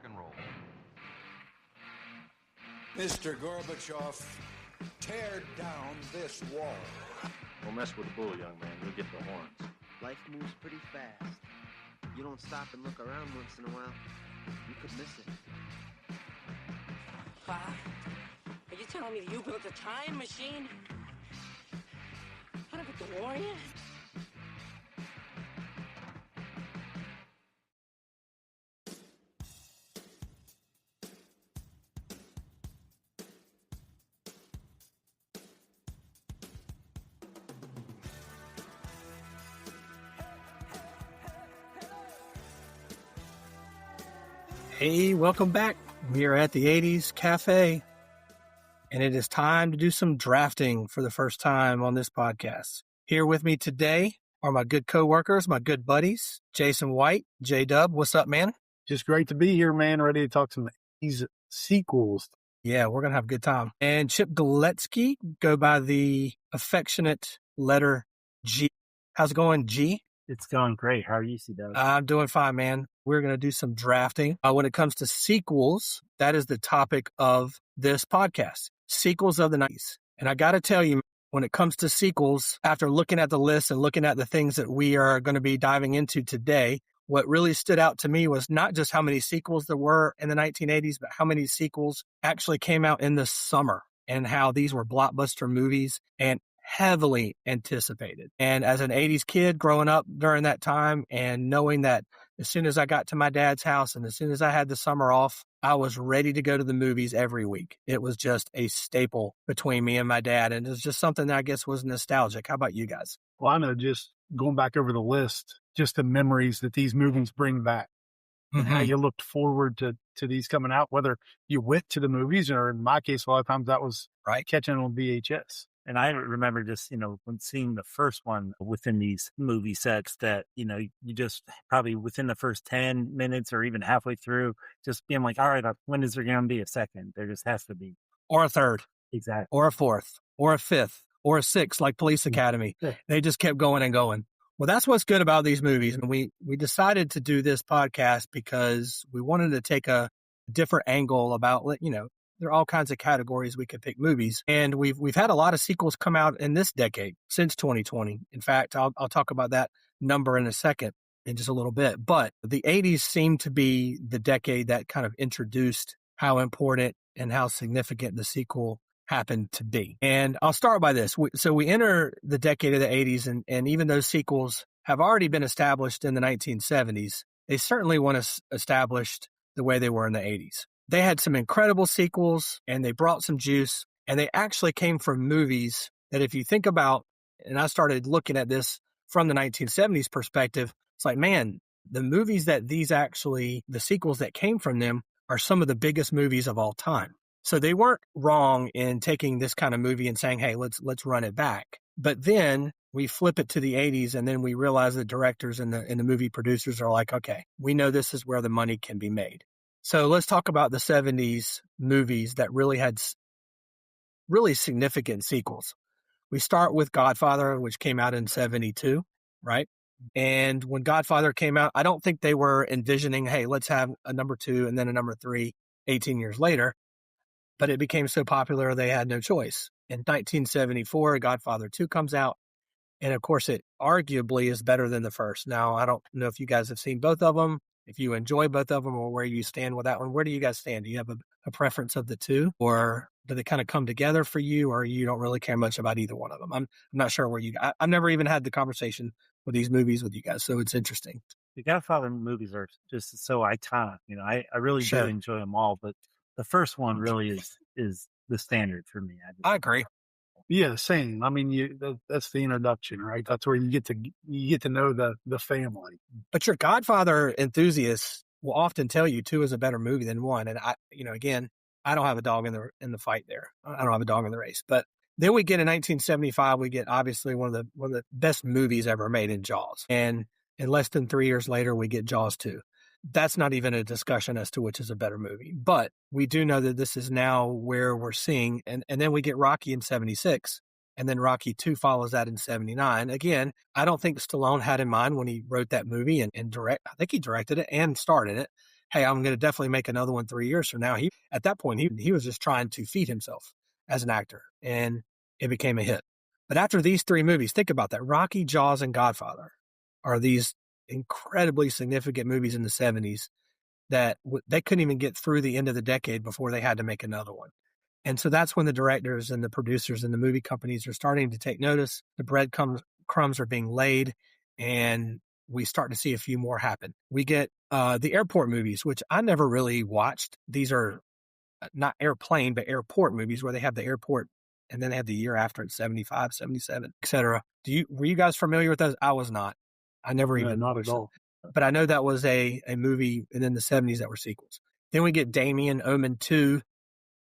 and roll. Mr. Gorbachev, tear down this wall. Don't mess with the bull, young man. You'll get the horns. Life moves pretty fast. You don't stop and look around once in a while, you could miss it. Pa, are you telling me that you built a time machine? Out of a DeLorean? Hey, welcome back. We are at the 80s Cafe, and it is time to do some drafting for the first time on this podcast. Here with me today are my good coworkers, my good buddies, Jason White, J-Dub. What's up, man? Just great to be here, man. Ready to talk some 80s sequels. Yeah, we're going to have a good time. And Chip Geletzke, go by the affectionate letter G. How's it going, G? It's going great. How are you, C-Dub? I'm doing fine, man. We're going to do some drafting. When it comes to sequels, that is the topic of this podcast, sequels of the 90s. And I got to tell you, when it comes to sequels, after looking at the list and looking at the things that we are going to be diving into today, what really stood out to me was not just how many sequels there were in the 1980s, but how many sequels actually came out in the summer and how these were blockbuster movies and heavily anticipated. And as an 80s kid growing up during that time and knowing that as soon as I got to my dad's house and as soon as I had the summer off, I was ready to go to the movies every week. It was just a staple between me and my dad. And it was just something that I guess was nostalgic. How about you guys? Well, I'm just going back over the list, just the memories that these movies bring back. And how you looked forward to these coming out, whether you went to the movies or in my case, a lot of times that was catching on VHS. And I remember just, when seeing the first one within these movie sets that, you just probably within the first 10 minutes or even halfway through, just being like, all right, when is there going to be a second? There just has to be. Or a third. Exactly. Or a fourth. Or a fifth. Or a sixth, like Police Academy. They just kept going and going. Well, that's what's good about these movies. And we decided to do this podcast because we wanted to take a different angle about, there are all kinds of categories we could pick movies. And we've had a lot of sequels come out in this decade since 2020. In fact, I'll talk about that number in a second, in just a little bit. But the 80s seemed to be the decade that kind of introduced how important and how significant the sequel happened to be. And I'll start by this. So we enter the decade of the 80s, and even though sequels have already been established in the 1970s, they certainly weren't established the way they were in the 80s. They had some incredible sequels and they brought some juice, and they actually came from movies that if you think about, and I started looking at this from the 1970s perspective, it's like, man, the movies that the sequels that came from them are some of the biggest movies of all time. So they weren't wrong in taking this kind of movie and saying, hey, let's run it back. But then we flip it to the 80s, and then we realize the directors and the movie producers are like, okay, we know this is where the money can be made. So let's talk about the 70s movies that really had really significant sequels. We start with Godfather, which came out in 72, right? And when Godfather came out, I don't think they were envisioning, hey, let's have a number 2 and then a number 3 18 years later. But it became so popular, they had no choice. In 1974, Godfather 2 comes out. And of course, it arguably is better than the first. Now, I don't know if you guys have seen both of them, if you enjoy both of them, or where you stand with that one. Where do you guys stand? Do you have a preference of the two, or do they kind of come together for you, or you don't really care much about either one of them? I'm not sure where I've never even had the conversation with these movies with you guys, so it's interesting. The Godfather movies are just so iconic. I really do enjoy them all, but the first one really is the standard for me. I agree. Yeah, same. I mean, that's the introduction, right? That's where you get to know the family. But your Godfather enthusiasts will often tell you 2 is a better movie than 1. And again, I don't have a dog in the fight there. I don't have a dog in the race. But then we get in 1975, we get obviously one of the best movies ever made in Jaws. And less than 3 years later, we get Jaws 2. That's not even a discussion as to which is a better movie. But we do know that this is now where we're seeing, and then we get Rocky in 76, and then Rocky 2 follows that in 79. Again, I don't think Stallone had in mind when he wrote that movie and I think he directed it and starred in it, hey, I'm going to definitely make another one 3 years from now. At that point, he was just trying to feed himself as an actor, and it became a hit. But after these three movies, think about that. Rocky, Jaws, and Godfather are these incredibly significant movies in the 70s that they couldn't even get through the end of the decade before they had to make another one. And so that's when the directors and the producers and the movie companies are starting to take notice. The breadcrumbs are being laid, and we start to see a few more happen. We get the airport movies, which I never really watched. These are not airplane, but airport movies where they have the airport and then they have the year after it's 75, 77, etc. Were you guys familiar with those? I was not. I never even not at all. But I know that was a movie in the 70s that were sequels. Then we get Damien, Omen 2,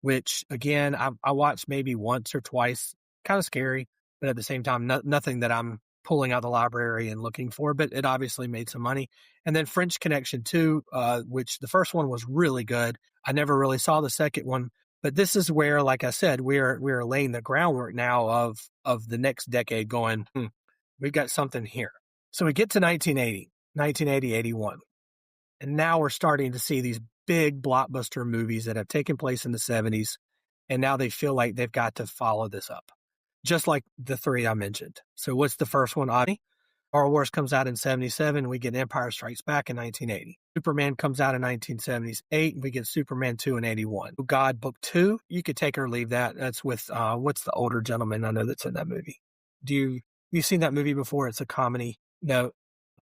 which, again, I watched maybe once or twice. Kind of scary, but at the same time, nothing that I'm pulling out the library and looking for, but it obviously made some money. And then French Connection 2, which the first one was really good. I never really saw the second one, but this is where, like I said, we're laying the groundwork now of the next decade going, we've got something here. So we get to 1980, 81. And now we're starting to see these big blockbuster movies that have taken place in the 70s. And now they feel like they've got to follow this up, just like the three I mentioned. So what's the first one? Star Wars comes out in 77. We get Empire Strikes Back in 1980. Superman comes out in 1978. We get Superman 2 in 81. God Book 2, you could take or leave that. That's with, what's the older gentleman I know that's in that movie? You seen that movie before? It's a comedy. No,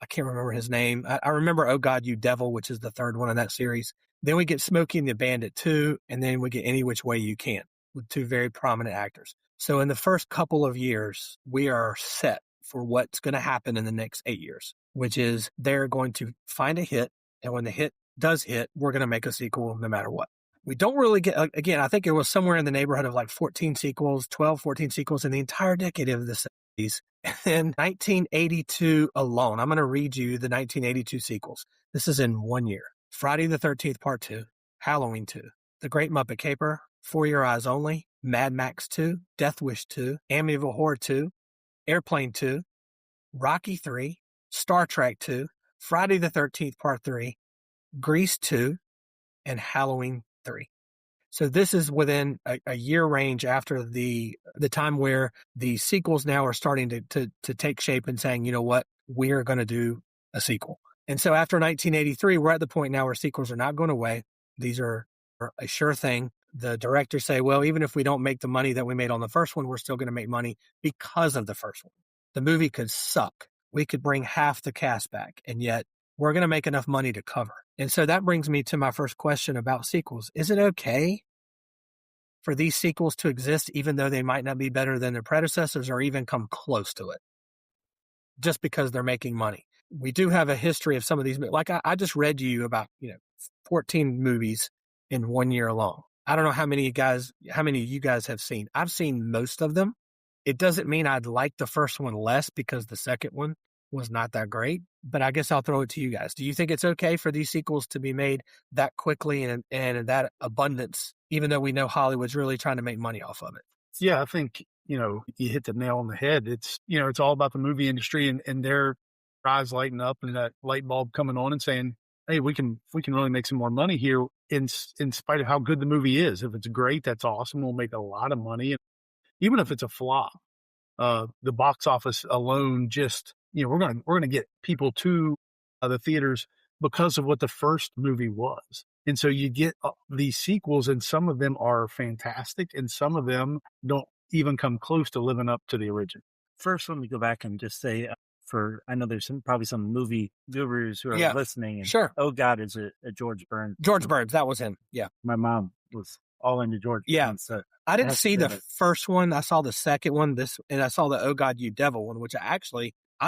I can't remember his name. I remember Oh God, You Devil, which is the third one in that series. Then we get Smokey and the Bandit 2, and then we get Any Which Way You Can with two very prominent actors. So in the first couple of years, we are set for what's going to happen in the next 8 years, which is they're going to find a hit, and when the hit does hit, we're going to make a sequel no matter what. We don't really get, again, I think it was somewhere in the neighborhood of like 14 sequels in the entire decade of the 70s. And 1982 alone, I'm going to read you the 1982 sequels. This is in 1 year. Friday the 13th Part 2, Halloween 2, The Great Muppet Caper, For Your Eyes Only, Mad Max 2, Death Wish 2, Amityville Horror 2, Airplane 2, Rocky 3, Star Trek 2, Friday the 13th Part 3, Grease 2, and Halloween 3. So this is within a year range after the time where the sequels now are starting to take shape and saying, you know what, we're going to do a sequel. And so after 1983, we're at the point now where sequels are not going away. These are a sure thing. The directors say, well, even if we don't make the money that we made on the first one, we're still going to make money because of the first one. The movie could suck. We could bring half the cast back, and yet we're going to make enough money to cover. And so that brings me to my first question about sequels. Is it okay for these sequels to exist even though they might not be better than their predecessors or even come close to it just because they're making money? We do have a history of some of these. Like I just read you about 14 movies in 1 year alone. I don't know how many of you guys have seen. I've seen most of them. It doesn't mean I'd like the first one less because the second one was not that great, but I guess I'll throw it to you guys. Do you think it's okay for these sequels to be made that quickly and in that abundance, even though we know Hollywood's really trying to make money off of it? Yeah, I think, you hit the nail on the head. It's, it's all about the movie industry and their eyes lighting up and that light bulb coming on and saying, hey, we can really make some more money here in spite of how good the movie is. If it's great, that's awesome. We'll make a lot of money. Even if it's a flop, the box office alone, just, we're going to get people to the theaters because of what the first movie was. And so you get these sequels, and some of them are fantastic, and some of them don't even come close to living up to the original. First, let me go back and just say, I know there's probably some movie gurus who are listening. And, sure. Oh God, is a George Burns. George Burns, that was him. Yeah. My mom was all into George Burns. So I didn't see the first one. I saw the second one, and I saw the Oh God, You Devil one, which I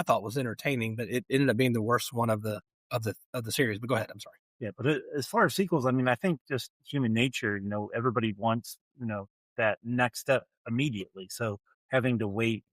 thought was entertaining, but it ended up being the worst one of the series. But go ahead. I'm sorry. Yeah, but as far as sequels, I think just human nature, everybody wants, that next step immediately. So having to wait,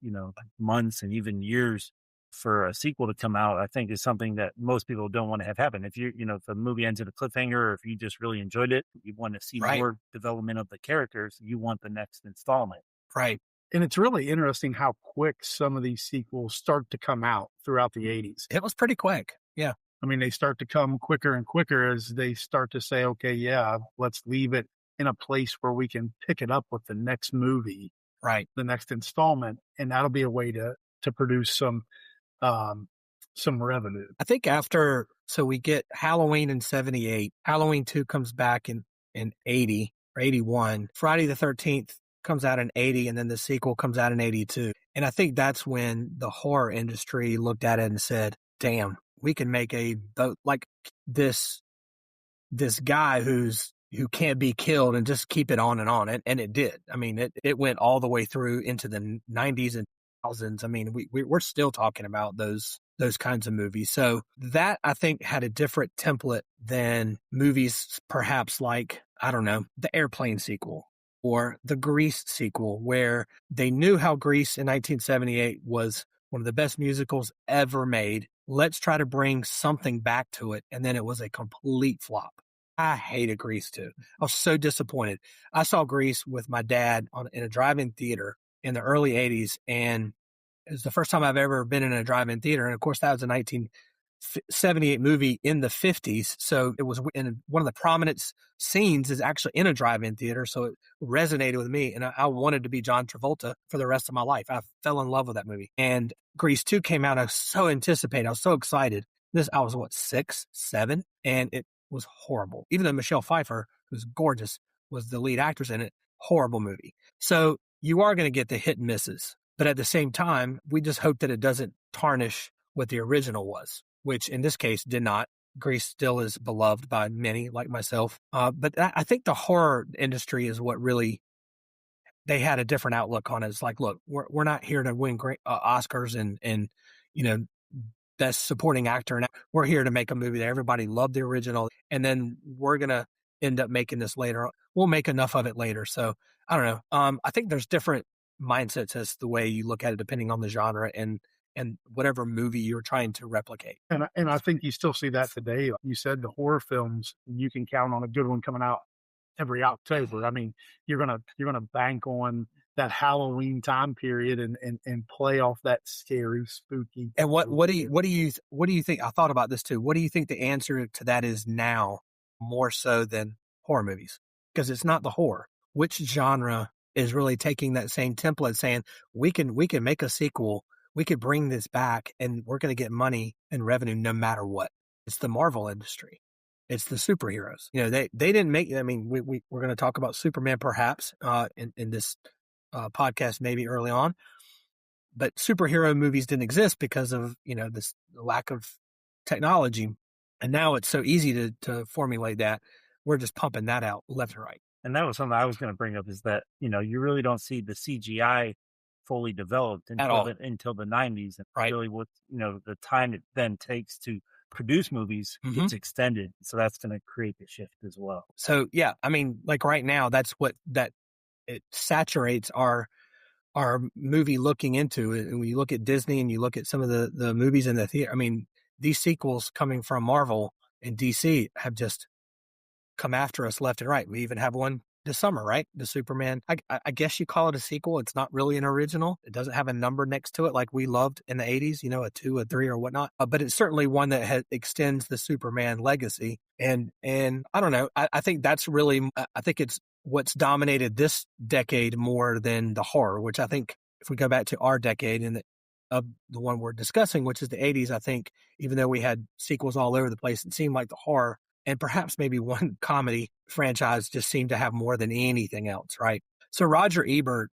months and even years for a sequel to come out, I think is something that most people don't want to have happen. If if the movie ends in a cliffhanger, or if you just really enjoyed it, you want to see more development of the characters, you want the next installment. Right. And it's really interesting how quick some of these sequels start to come out throughout the 80s. It was pretty quick. Yeah. I mean, they start to come quicker and quicker as they start to say, okay, yeah, let's leave it in a place where we can pick it up with the next movie, Right. the next installment, and that'll be a way to produce some revenue. I think so we get Halloween in 78. Halloween 2 comes back in 80 or 81. Friday the 13th comes out in 80, and then the sequel comes out in 82. And I think that's when the horror industry looked at it and said, damn, we can make like this guy who can't be killed and just keep it on and on. And it did. I mean, it went all the way through into the 90s and thousands. I mean, we're still talking about those kinds of movies. So that, I think, had a different template than movies perhaps like, I don't know, the Airplane sequel or the Grease sequel, where they knew how Grease in 1978 was one of the best musicals ever made. Let's try to bring something back to it. And then it was a complete flop. I hated Grease too. I was so disappointed. I saw Grease with my dad in a drive-in theater in the early 80s, and it was the first time I've ever been in a drive-in theater. And of course, that was a 1978 movie in the 50s. So it was in one of the prominent scenes is actually in a drive-in theater. So it resonated with me. And I wanted to be John Travolta for the rest of my life. I fell in love with that movie. And Grease 2 came out. I was so anticipated. I was so excited. I was 6, 7, and it was horrible. Even though Michelle Pfeiffer, who's gorgeous, was the lead actress in it, horrible movie. So you are going to get the hit and misses. But at the same time, we just hope that it doesn't tarnish what the original was, which in this case did not. Grease still is beloved by many, like myself. But I think the horror industry is what really, they had a different outlook on it. It's like, look, we're not here to win great Oscars and best supporting actor. And we're here to make a movie that everybody loved the original. And then we're going to end up making this later. We'll make enough of it later. So I don't know. I think there's different mindsets as the way you look at it, depending on the genre and whatever movie you're trying to replicate. And I think you still see that today. Like you said, the horror films, you can count on a good one coming out every October. I mean, you're gonna bank on that Halloween time period and play off that scary, spooky. And what do you think? I thought about this too. What do you think the answer to that is now, more so than horror movies? Because it's not the horror. Which genre is really taking that same template, saying we can make a sequel, we could bring this back, and we're going to get money and revenue no matter what? It's the Marvel industry. It's the superheroes. They didn't make. I mean, we're going to talk about Superman perhaps in this podcast maybe early on, but superhero movies didn't exist because of this lack of technology, and now it's so easy to formulate that. We're just pumping that out left and right. And that was something I was going to bring up, is that, you really don't see the CGI fully developed until the 90s. And right. Really what, the time it then takes to produce movies gets extended. So that's going to create the shift as well. So, yeah, I mean, like right now, that's what it saturates our movie looking into it. And when you look at Disney and you look at some of the movies in the theater, I mean, these sequels coming from Marvel and DC have just come after us left and right. We even have one this summer, right? The Superman. I guess you call it a sequel. It's not really an original. It doesn't have a number next to it like we loved in the 80s, a 2, a 3, or whatnot. But it's certainly one that extends the Superman legacy. And I don't know. I think that's really, I think it's what's dominated this decade more than the horror, which I think if we go back to our decade and of the one we're discussing, which is the 80s, I think even though we had sequels all over the place, it seemed like the horror and perhaps maybe one comedy franchise just seemed to have more than anything else, right? So Roger Ebert,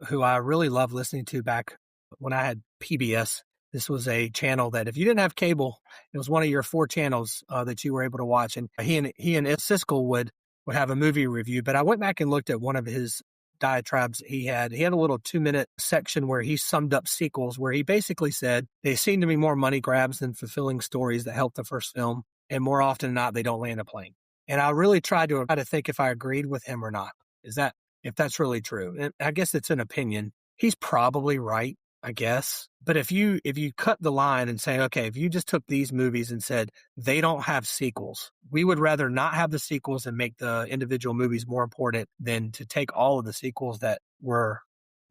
who I really loved listening to back when I had PBS, this was a channel that if you didn't have cable, it was one of your 4 channels that you were able to watch. And he and Siskel would have a movie review. But I went back and looked at one of his diatribes he had. He had a little 2-minute section where he summed up sequels, where he basically said, they seem to be more money grabs than fulfilling stories that helped the first film. And more often than not, they don't land a plane. And I really tried to think if I agreed with him or not. If that's really true? And I guess it's an opinion. He's probably right, I guess. But if you cut the line and say, okay, if you just took these movies and said they don't have sequels, we would rather not have the sequels and make the individual movies more important than to take all of the sequels that were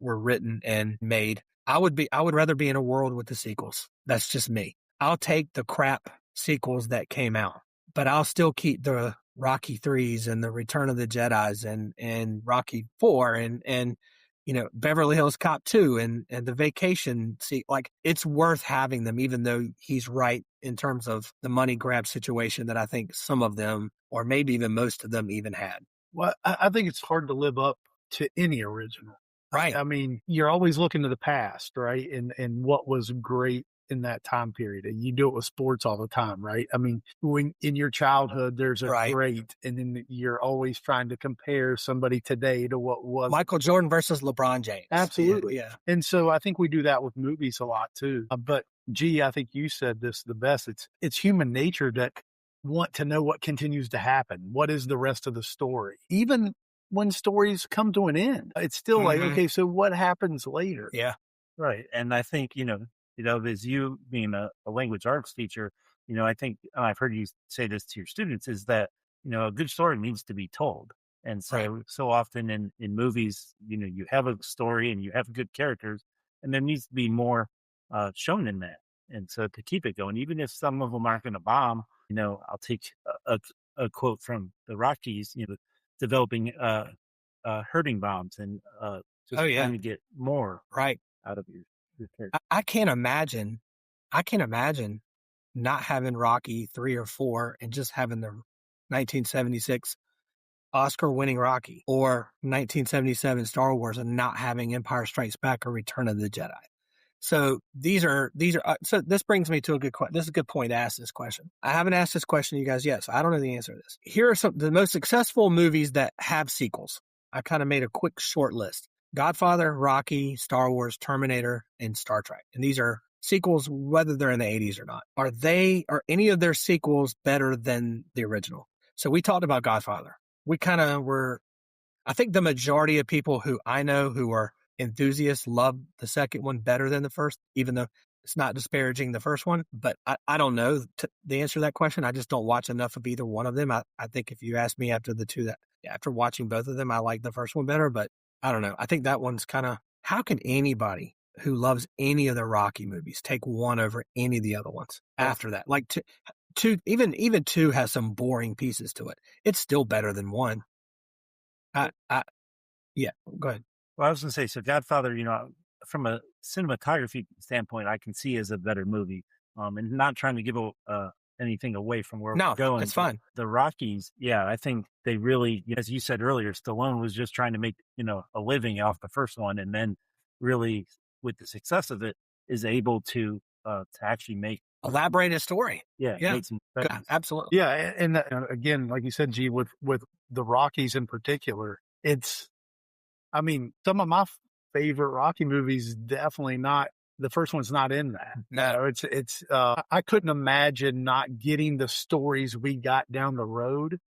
written and made. I would rather be in a world with the sequels. That's just me. I'll take the crap sequels that came out, but I'll still keep the Rocky 3s and the Return of the Jedis and Rocky 4 and Beverly Hills Cop 2 and The Vacation. See, like, it's worth having them, even though he's right in terms of the money grab situation that I think some of them, or maybe even most of them, even had. Well, I think it's hard to live up to any original. Right. I mean, you're always looking to the past, right? And what was great in that time period. And you do it with sports all the time, right? I mean, when in your childhood, there's a great, and then you're always trying to compare somebody today to what was. Michael Jordan versus LeBron James. Absolutely. Yeah. And so I think we do that with movies a lot too. But gee, I think you said this the best. It's human nature to want to know what continues to happen. What is the rest of the story? Even when stories come to an end, it's still like, okay, so what happens later? Yeah. Right. And I think, as you being a language arts teacher, I think I've heard you say this to your students is that, a good story needs to be told. And so often in movies, you have a story and you have good characters, and there needs to be more shown in that. And so to keep it going, even if some of them aren't going to bomb, I'll take a quote from the Rockies, developing hurting bombs and just trying to get more out of your character. I can't imagine not having Rocky 3 or 4 and just having the 1976 Oscar-winning Rocky or 1977 Star Wars and not having Empire Strikes Back or Return of the Jedi. So so this brings me to a good question. This is a good point to ask this question. I haven't asked this question to you guys yet, so I don't know the answer to this. Here are the most successful movies that have sequels. I kind of made a quick short list. Godfather, Rocky, Star Wars, Terminator, and Star Trek. And these are sequels, whether they're in the 80s or not. Are any of their sequels better than the original? So we talked about Godfather. We kind of I think the majority of people who I know who are enthusiasts love the second one better than the first, even though it's not disparaging the first one. But I don't know the answer to that question. I just don't watch enough of either one of them. I think if you ask me after watching both of them, I like the first one better, but I don't know. I think that one's kind of, how can anybody who loves any of the Rocky movies take one over any of the other ones after that? Like two, even 2 has some boring pieces to it. It's still better than 1. Yeah, go ahead. Well, I was going to say, so Godfather, from a cinematography standpoint, I can see as a better movie, and not trying to give anything away from where we're going. It's fine. The Rockies, I think they really, as you said earlier, Stallone was just trying to make, a living off the first one. And then really with the success of it is able to actually elaborate a story. Yeah. Make some absolutely. Yeah. And again, like you said, G, with the Rockies in particular, some of my favorite Rocky movies, definitely not. The first one's not in that. No, it's. I couldn't imagine not getting the stories we got down the road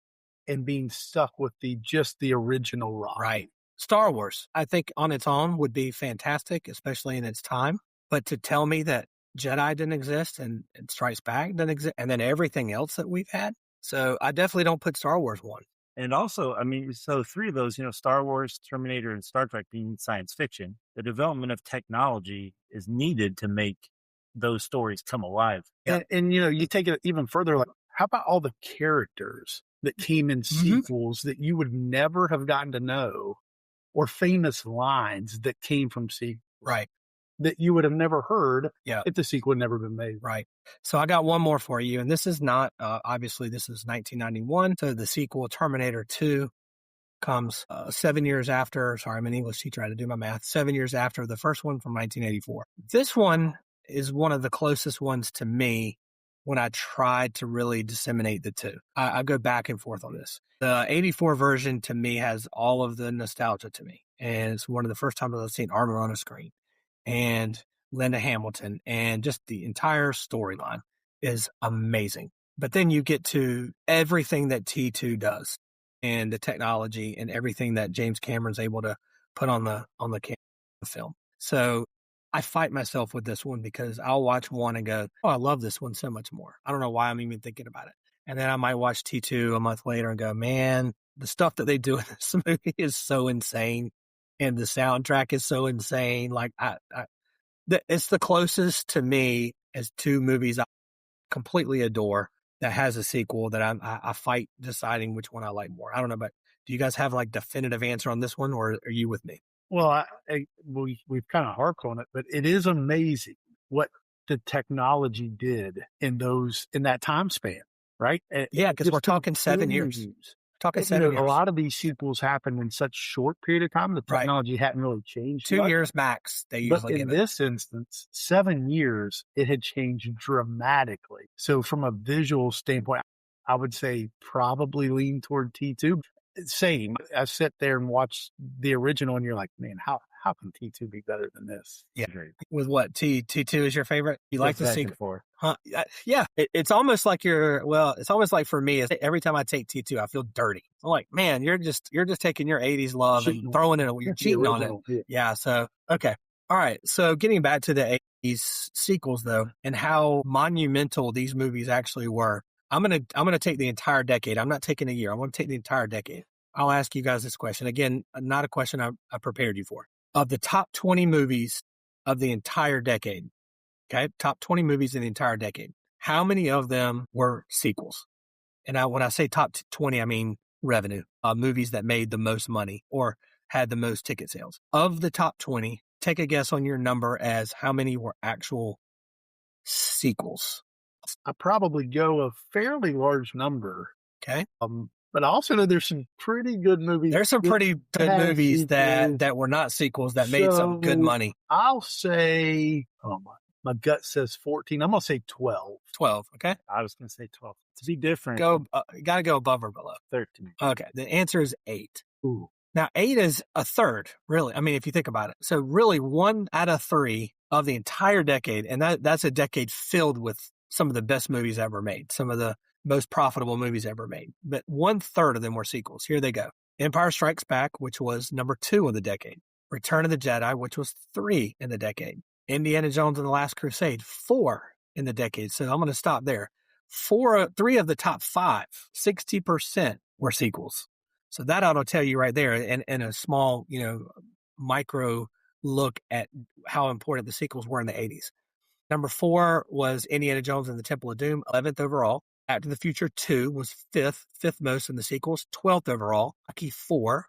and being stuck with just the original Rocky. Right. Star Wars, I think on its own would be fantastic, especially in its time. But to tell me that Jedi didn't exist and Strikes Back didn't exist, and then everything else that we've had, so I definitely don't put Star Wars 1. And also, so 3 of those, Star Wars, Terminator, and Star Trek being science fiction, the development of technology is needed to make those stories come alive. And you take it even further, like, how about all the characters that came in sequels that you would never have gotten to know, or famous lines that came from sequels? Right. That you would have never heard if the sequel had never been made. Right. So I got one more for you, and this is not, obviously this is 1991. So the sequel, Terminator 2, comes 7 years after, sorry, I'm an English teacher, I had to do my math, 7 years after the first one from 1984. This one is one of the closest ones to me when I tried to really disseminate the two. I go back and forth on this. The 84 version to me has all of the nostalgia to me, and it's one of the first times I've seen Arnold on a screen. And Linda Hamilton, and just the entire storyline is amazing. But then you get to everything that T2 does and the technology and everything that James Cameron's able to put on the film. So I fight myself with this one because I'll watch one and go, oh, I love this one so much more. I don't know why I'm even thinking about it. And then I might watch T2 a month later and go, man, the stuff that they do in this movie is so insane. And the soundtrack is so insane. Like it's the closest to me as 2 movies completely adore that has a sequel that I fight deciding which one I like more. I don't know, but do you guys have like definitive answer on this one, or are you with me? Well, we've kind of harped on it, but it is amazing what the technology did in that time span, right? Yeah, because we're talking 7 years. Talking 7 years. A lot of these sequels happened in such short period of time. The technology hadn't really changed. 2 years max. They usually give it. But in this instance, 7 years, it had changed dramatically. So from a visual standpoint, I would say probably lean toward T2. Same. I sit there and watch the original, and you're like, man, how can T2 be better than this? Yeah. With what? T2 is your favorite? You like the sequel? Huh? Yeah. It's almost like it's almost like for me, every time I take T2, I feel dirty. I'm like, man, you're just taking your 80s love and throwing it, you're cheating on it. Yeah. So, okay. All right. So getting back to the 80s sequels though, and how monumental these movies actually were. I'm going to take the entire decade. I'm not taking a year. I'm going to take the entire decade. I'll ask you guys this question. Again, not a question I prepared you for. Of the top 20 movies of the entire decade, okay, top 20 movies in the entire decade, how many of them were sequels? And when I say top 20, I mean revenue, movies that made the most money or had the most ticket sales. Of the top 20, take a guess on your number as how many were actual sequels. I probably go a fairly large number. Okay. But I also know there's some pretty good movies. There's some pretty good movies that were not sequels that made some good money. I'll say, my gut says 14. I'm going to say 12. 12, okay? I was going to say 12. To be different. Got to go above or below. 13. Okay, the answer is 8. Ooh. Now, 8 is a third, really. I mean, if you think about it. So really 1 out of 3 of the entire decade, and that's a decade filled with some of the best movies ever made, some of the most profitable movies ever made. But 1/3 of them were sequels. Here they go. Empire Strikes Back, which was number 2 of the decade. Return of the Jedi, which was 3 in the decade. Indiana Jones and the Last Crusade, 4 in the decade. So I'm going to stop there. 3 of the top 5, 60% were sequels. So that ought to tell you right there, and a small, micro look at how important the sequels were in the 80s. Number 4 was Indiana Jones and the Temple of Doom, 11th overall. Back to the Future 2 was fifth most in the sequels, 12th overall. Rocky 4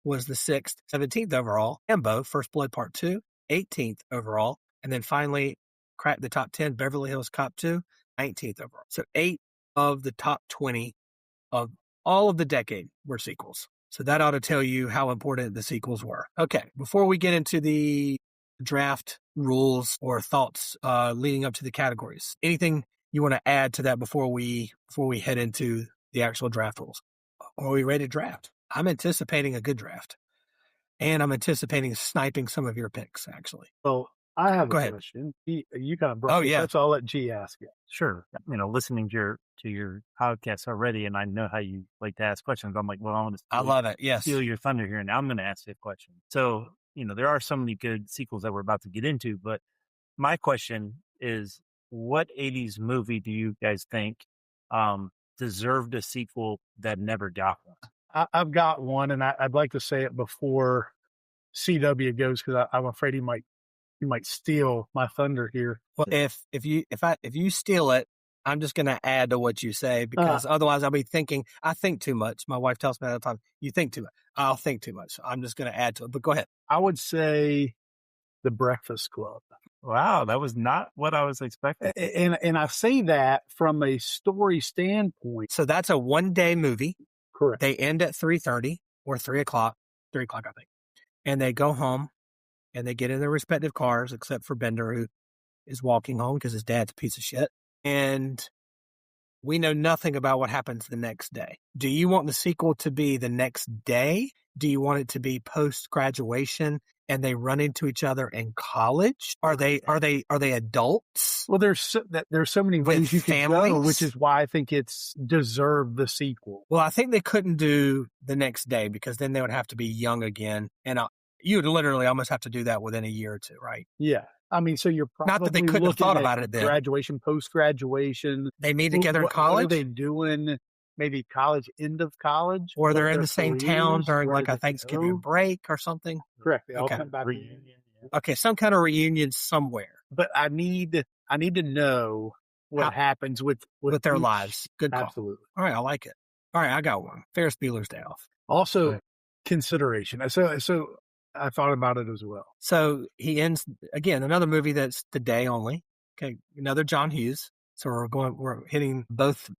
was the 6th, 17th overall. Rambo, First Blood Part 2, 18th overall. And then finally, cracked the top 10, Beverly Hills Cop 2, 19th overall. So 8 of the top 20 of all of the decade were sequels. So that ought to tell you how important the sequels were. Okay, before we get into the draft rules or thoughts leading up to the categories, anything you want to add to that before we head into the actual draft rules? Are we ready to draft? I'm anticipating a good draft, and I'm anticipating sniping some of your picks, actually. Well, I have Go a ahead. question. You kind of brought yeah. So I'll let G ask it. Sure. Listening to your podcast already, and I know how you like to ask questions. I'm like, well, I love it. Yes. Steal your thunder here. Now I'm going to ask you a question. So, there are so many good sequels that we're about to get into, but my question is, what 80s movie do you guys think deserved a sequel that never got one? I've got one, and I'd like to say it before CW goes, because I'm afraid he might steal my thunder here. Well, if you steal it, I'm just going to add to what you say, because otherwise I'll be thinking. I think too much. My wife tells me all the time, "You think too much." I'll think too much. So I'm just going to add to it. But go ahead. I would say The Breakfast Club. Wow, that was not what I was expecting. And I say that from a story standpoint. So that's a one-day movie. Correct. They end at 3:30 or 3 o'clock. 3 o'clock, I think. And they go home, and they get in their respective cars, except for Bender, who is walking home because his dad's a piece of shit. And we know nothing about what happens the next day. Do you want the sequel to be the next day? Do you want it to be post-graduation and they run into each other in college? Are they adults? Well, there's so many ways you can go, which is why I think it's deserved the sequel. Well, I think they couldn't do the next day, because then they would have to be young again, and you would literally almost have to do that within a year or two, right? Yeah. I mean, so you're probably not that they couldn't have thought about it then. Graduation, post-graduation. They meet together in college. What are they doing? Maybe college, end of college, or they're in the same town during like a Thanksgiving break or something. Correct. They all come back. Reunion. Okay, some kind of reunion somewhere. But I need to know what happens with their each. lives. Good call. Absolutely. All right, I like it. All right, I got one. Ferris Bueller's Day Off. Also, consideration. So I thought about it as well. So he ends again, another movie that's the day only. Okay, another John Hughes. So we're hitting both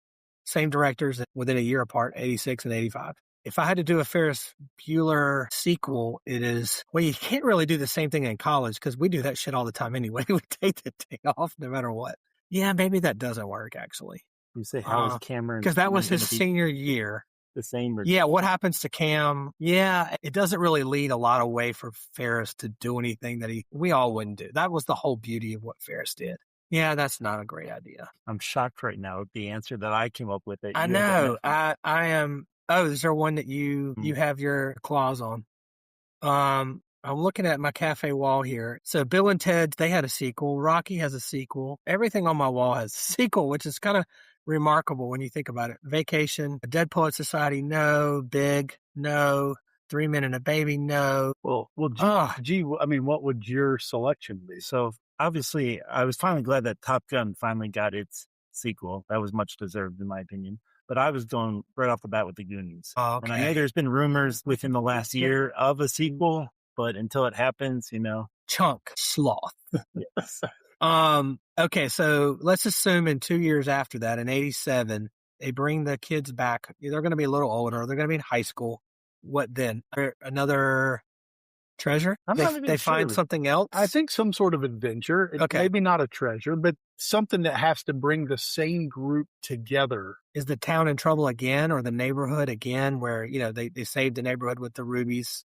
same directors within a year apart, 86 and 85. If I had to do a Ferris Bueller sequel, it is, well, you can't really do the same thing in college because we do that shit all the time anyway. We take the day off no matter what. Yeah, maybe that doesn't work actually. You say, how is Cameron? Because that was his senior year. The same? Or... Yeah, what happens to Cam? Yeah, it doesn't really lead a lot of way for Ferris to do anything that we all wouldn't do. That was the whole beauty of what Ferris did. Yeah, that's not a great idea. I'm shocked right now with the answer that I came up with. I know. I am. Oh, is there one that you have your claws on? I'm looking at my cafe wall here. So Bill and Ted, they had a sequel. Rocky has a sequel. Everything on my wall has a sequel, which is kind of remarkable when you think about it. Vacation, Dead Poet Society, no. Big, no. 3 Men and a Baby, no. Well, gee, I mean, what would your selection be? So obviously, I was finally glad that Top Gun finally got its sequel. That was much deserved, in my opinion. But I was going right off the bat with the Goonies. Oh, okay. And I know there's been rumors within the last year of a sequel, but until it happens, Chunk sloth. Yes. Okay, so let's assume in 2 years after that, in 87, they bring the kids back. They're going to be a little older. They're going to be in high school. What then? Another treasure? They find something else? I think some sort of adventure. Okay. Maybe not a treasure, but something that has to bring the same group together. Is the town in trouble again, or the neighborhood again, where, they saved the neighborhood with the rubies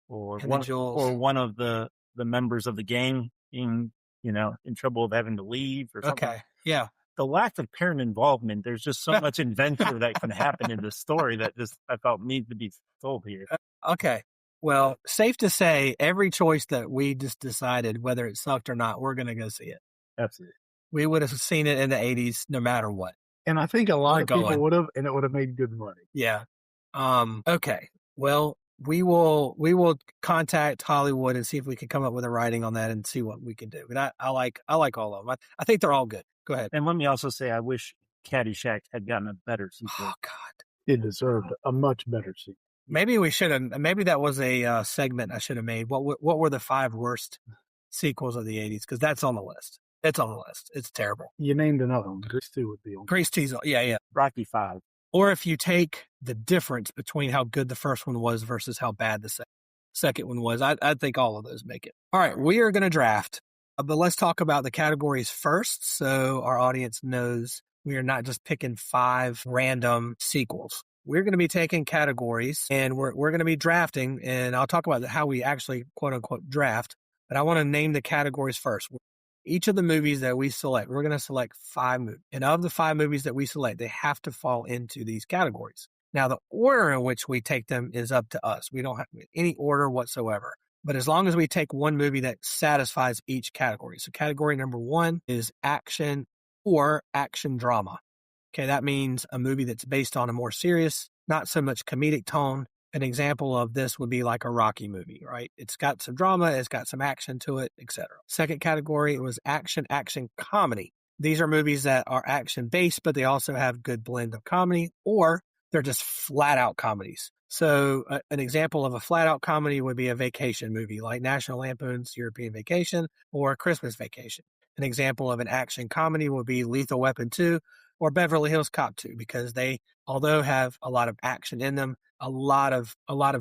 or and the jewels? Or one of the members of the gang being, in trouble of having to leave or something. Okay, yeah. The lack of parent involvement, there's just so much adventure that can happen in this story that I felt needs to be told here. Okay. Well, safe to say, every choice that we just decided, whether it sucked or not, we're going to go see it. Absolutely. We would have seen it in the 80s no matter what. And I think a lot of people would have, and it would have made good money. Yeah. Okay. Well, we will contact Hollywood and see if we can come up with a writing on that and see what we can do. But I like all of them. I think they're all good. Go ahead. And let me also say, I wish Caddyshack had gotten a better sequel. Oh God, it deserved a much better sequel. Maybe we should have. Maybe that was a segment I should have made. What were the 5 worst sequels of the 80s? Because that's on the list. It's on the list. It's terrible. You named another one. Grease 2 would be on. Grease 2's, yeah. Rocky 5. Or if you take the difference between how good the first one was versus how bad the second one was, I think all of those make it. All right, we are going to draft. But let's talk about the categories first, so our audience knows we are not just picking 5 random sequels. We're going to be taking categories, and we're going to be drafting, and I'll talk about how we actually, quote-unquote, draft, but I want to name the categories first. Each of the movies that we select, we're going to select 5 movies. And of the 5 movies that we select, they have to fall into these categories. Now, the order in which we take them is up to us. We don't have any order whatsoever. But as long as we take one movie that satisfies each category. So category number 1 is action or action drama. Okay, that means a movie that's based on a more serious, not so much comedic tone. An example of this would be like a Rocky movie, right? It's got some drama, it's got some action to it, etc. Second category was action comedy. These are movies that are action-based, but they also have good blend of comedy, or they're just flat-out comedies. So an example of a flat-out comedy would be a vacation movie like National Lampoon's European Vacation or Christmas Vacation. An example of an action comedy would be Lethal Weapon 2 or Beverly Hills Cop 2, because they, although have a lot of action in them, a lot of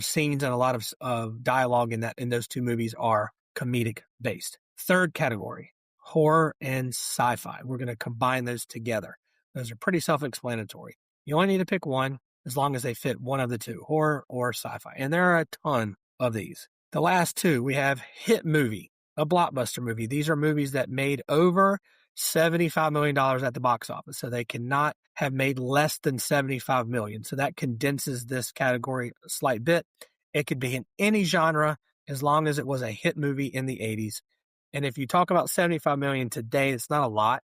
scenes and a lot of dialogue in those 2 movies are comedic based. Third category, horror and sci-fi. We're going to combine those together. Those are pretty self-explanatory. You only need to pick one as long as they fit one of the 2, horror or sci-fi. And there are a ton of these. The last 2, we have hit movie, a blockbuster movie. These are movies that made over $75 million at the box office. So they cannot have made less than $75 million. So that condenses this category a slight bit. It could be in any genre as long as it was a hit movie in the 80s. And if you talk about $75 million today, it's not a lot.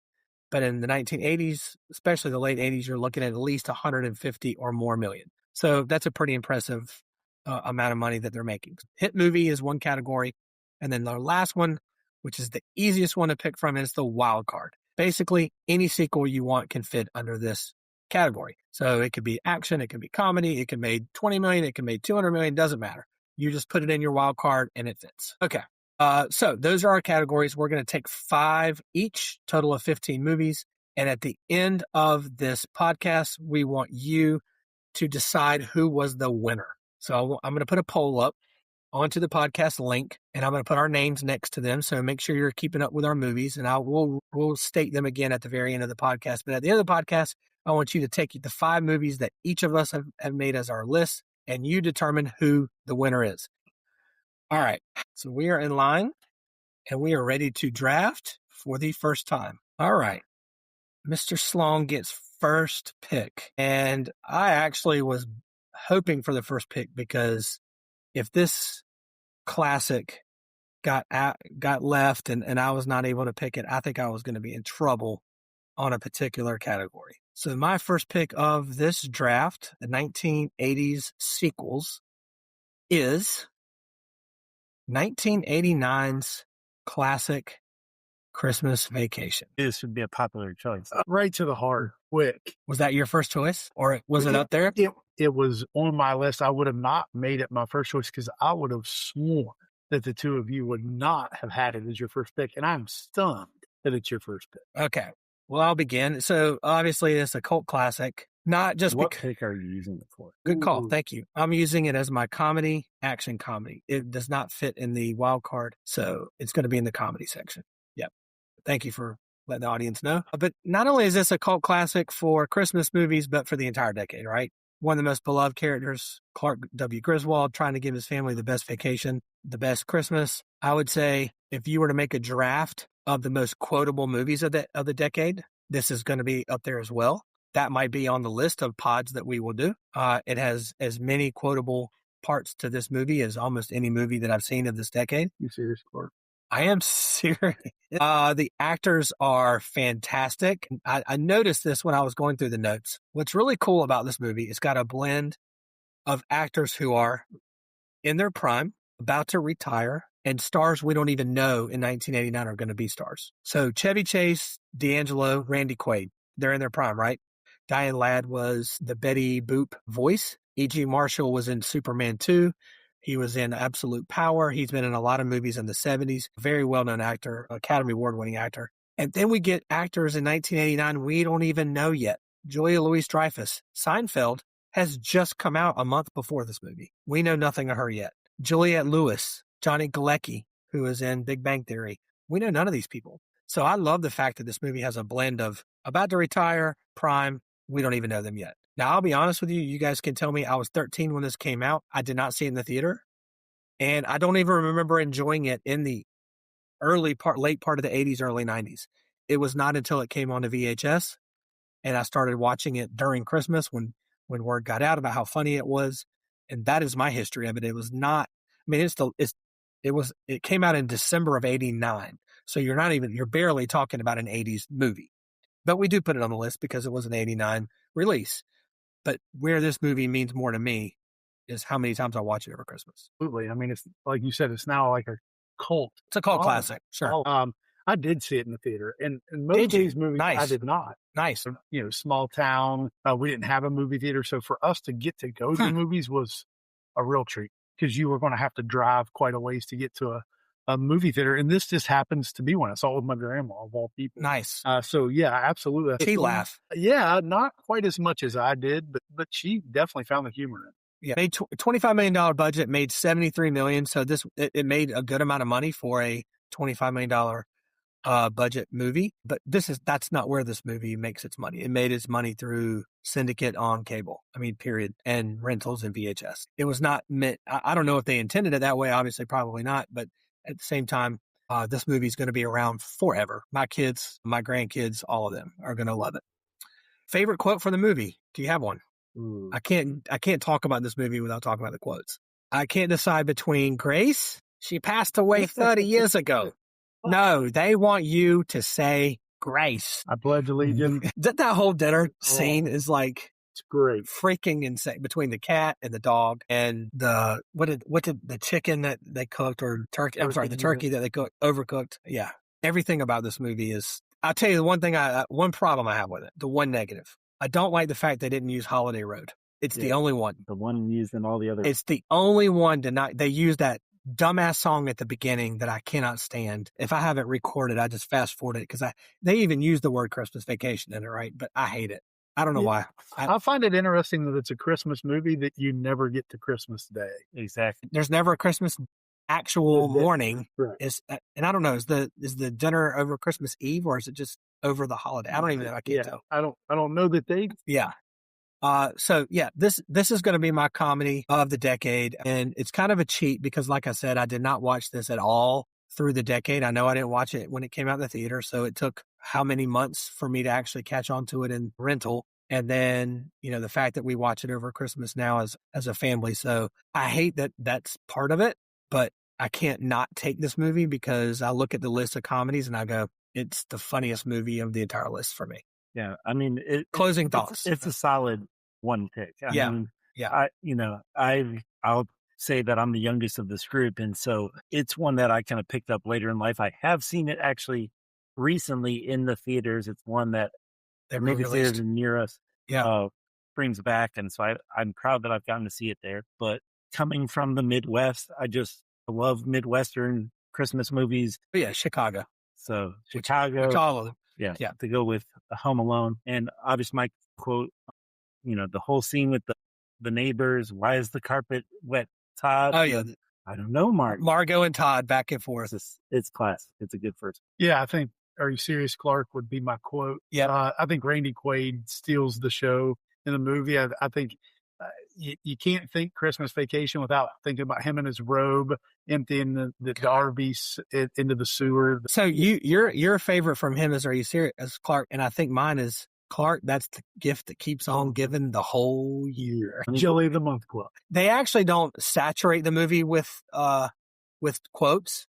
But in the 1980s, especially the late 80s, you're looking at least 150 or more million. So that's a pretty impressive amount of money that they're making. Hit movie is one category. And then the last one, which is the easiest one to pick from, is the wild card. Basically, any sequel you want can fit under this category. So it could be action, it could be comedy, it could make 20 million, it could make 200 million, doesn't matter. You just put it in your wild card and it fits. Okay. So those are our categories. We're going to take 5 each, total of 15 movies. And at the end of this podcast, we want you to decide who was the winner. So I'm going to put a poll up onto the podcast link, and I'm going to put our names next to them. So make sure you're keeping up with our movies, and we'll state them again at the very end of the podcast. But at the end of the podcast, I want you to take the 5 movies that each of us have made as our list, and you determine who the winner is. All right. So we are in line, and we are ready to draft for the first time. All right. Mr. Sloan gets first pick. And I actually was hoping for the first pick because if this classic got left and I was not able to pick it, I think I was going to be in trouble on a particular category. So my first pick of this draft, the 1980s sequels, is 1989's classic Christmas Vacation. This would be a popular choice. Right to the heart, quick. Was that your first choice, or was it up there? It was on my list. I would have not made it my first choice because I would have sworn that the two of you would not have had it as your first pick, and I'm stunned that it's your first pick. Okay. Well, I'll begin. So obviously it's a cult classic. Not just What pick are you using it for? Good call. Thank you. I'm using it as my comedy, action comedy. It does not fit in the wild card, so it's going to be in the comedy section. Yep. Thank you for letting the audience know. But not only is this a cult classic for Christmas movies, but for the entire decade, right? One of the most beloved characters, Clark W. Griswold, trying to give his family the best vacation, the best Christmas. I would say if you were to make a draft of the most quotable movies of the decade, this is going to be up there as well. That might be on the list of pods that we will do. It has as many quotable parts to this movie as almost any movie that I've seen of this decade. You serious, Clark? I am serious. The actors are fantastic. I noticed this when I was going through the notes. What's really cool about this movie, it's got a blend of actors who are in their prime, about to retire, and stars we don't even know in 1989 are going to be stars. So Chevy Chase, D'Angelo, Randy Quaid, they're in their prime, right? Diane Ladd was the Betty Boop voice. E.G. Marshall was in Superman 2. He was in Absolute Power. He's been in a lot of movies in the 70s. Very well-known actor, Academy Award-winning actor. And then we get actors in 1989 we don't even know yet. Julia Louis-Dreyfus. Seinfeld has just come out a month before this movie. We know nothing of her yet. Juliette Lewis, Johnny Geletzke, who is in Big Bang Theory. We know none of these people. So I love the fact that this movie has a blend of about to retire, prime, we don't even know them yet. Now, I'll be honest with you. You guys can tell me I was 13 when this came out. I did not see it in the theater. And I don't even remember enjoying it in the late part of the 80s, early 90s. It was not until it came onto VHS and I started watching it during Christmas when word got out about how funny it was. And that is my history of it. It was not, I mean, it came out in December of 89. So you're barely talking about an 80s movie. But we do put it on the list because it was an 89 release. But where this movie means more to me is how many times I watch it over Christmas. Absolutely. I mean, it's like you said, it's now like a cult. It's a cult classic. Sure. I did see it in the theater. And most of these movies, nice. I did not. Nice. You know, small town. We didn't have a movie theater. So for us to get to go to movies was a real treat because you were going to have to drive quite a ways to get to a movie theater. And this just happens to be one. I saw it with my grandma, of all people. Nice. So, yeah, absolutely. She laughed. Yeah, not quite as much as I did, but she definitely found the humor in it. Yeah, made $25 million budget, made $73 million. So it made a good amount of money for a $25 million budget movie. But that's not where this movie makes its money. It made its money through syndicate on cable. I mean, period. And rentals and VHS. It was not meant, I don't know if they intended it that way. Obviously, probably not. But at the same time, this movie is going to be around forever. My kids, my grandkids, all of them are going to love it. Favorite quote from the movie? Do you have one? I can't talk about this movie without talking about the quotes. I can't decide between Grace. She passed away 30 years ago. No, they want you to say Grace. I pledge allegiance. That whole dinner scene is like, it's great, freaking insane between the cat and the dog and what did the chicken that they cooked or turkey? I'm sorry, the turkey that they cooked overcooked. Yeah, everything about this movie is I'll tell you the one thing one problem I have with it, the one negative. I don't like the fact they didn't use Holiday Road. It's the only one. The one used in all the other. It's the only one they use that dumbass song at the beginning that I cannot stand. If I have it recorded, I just fast forward it because they even use the word Christmas Vacation in it, right? But I hate it. I don't know why. I find it interesting that it's a Christmas movie that you never get to Christmas Day. Exactly. There's never a Christmas actual morning. Right. And I don't know, is the dinner over Christmas Eve or is it just over the holiday? I don't even know. I can't tell. I don't know that they. Yeah. So yeah, this is going to be my comedy of the decade, and it's kind of a cheat because, like I said, I did not watch this at all through the decade. I know I didn't watch it when it came out in the theater, so it took how many months for me to actually catch on to it in rental, and then the fact that we watch it over Christmas now as a family. So I hate that that's part of it, but I can't not take this movie because I look at the list of comedies and I go, it's the funniest movie of the entire list for me. Yeah, I mean, closing thoughts. It's a solid one pick. I mean, I'll say that I'm the youngest of this group, and so it's one that I kind of picked up later in life. I have seen it actually recently in the theaters. It's one that maybe theaters near us brings back, and so I'm proud that I've gotten to see it there. But coming from the Midwest, I love Midwestern Christmas movies. Oh, yeah, Chicago. So Chicago, which all of them. Yeah, to go with Home Alone, and obviously my quote. The whole scene with the neighbors. Why is the carpet wet, Todd? Oh, yeah. I don't know, Margot and Todd back and forth. It's class. It's a good first. Yeah, I think Are You Serious, Clark would be my quote. Yeah. I think Randy Quaid steals the show in the movie. I think you can't think Christmas Vacation without thinking about him in his robe emptying the RV into the sewer. So your favorite from him is Are You Serious, as Clark, and I think mine is Clark. That's the gift that keeps on giving the whole year. Jelly of the Month Club. They actually don't saturate the movie with quotes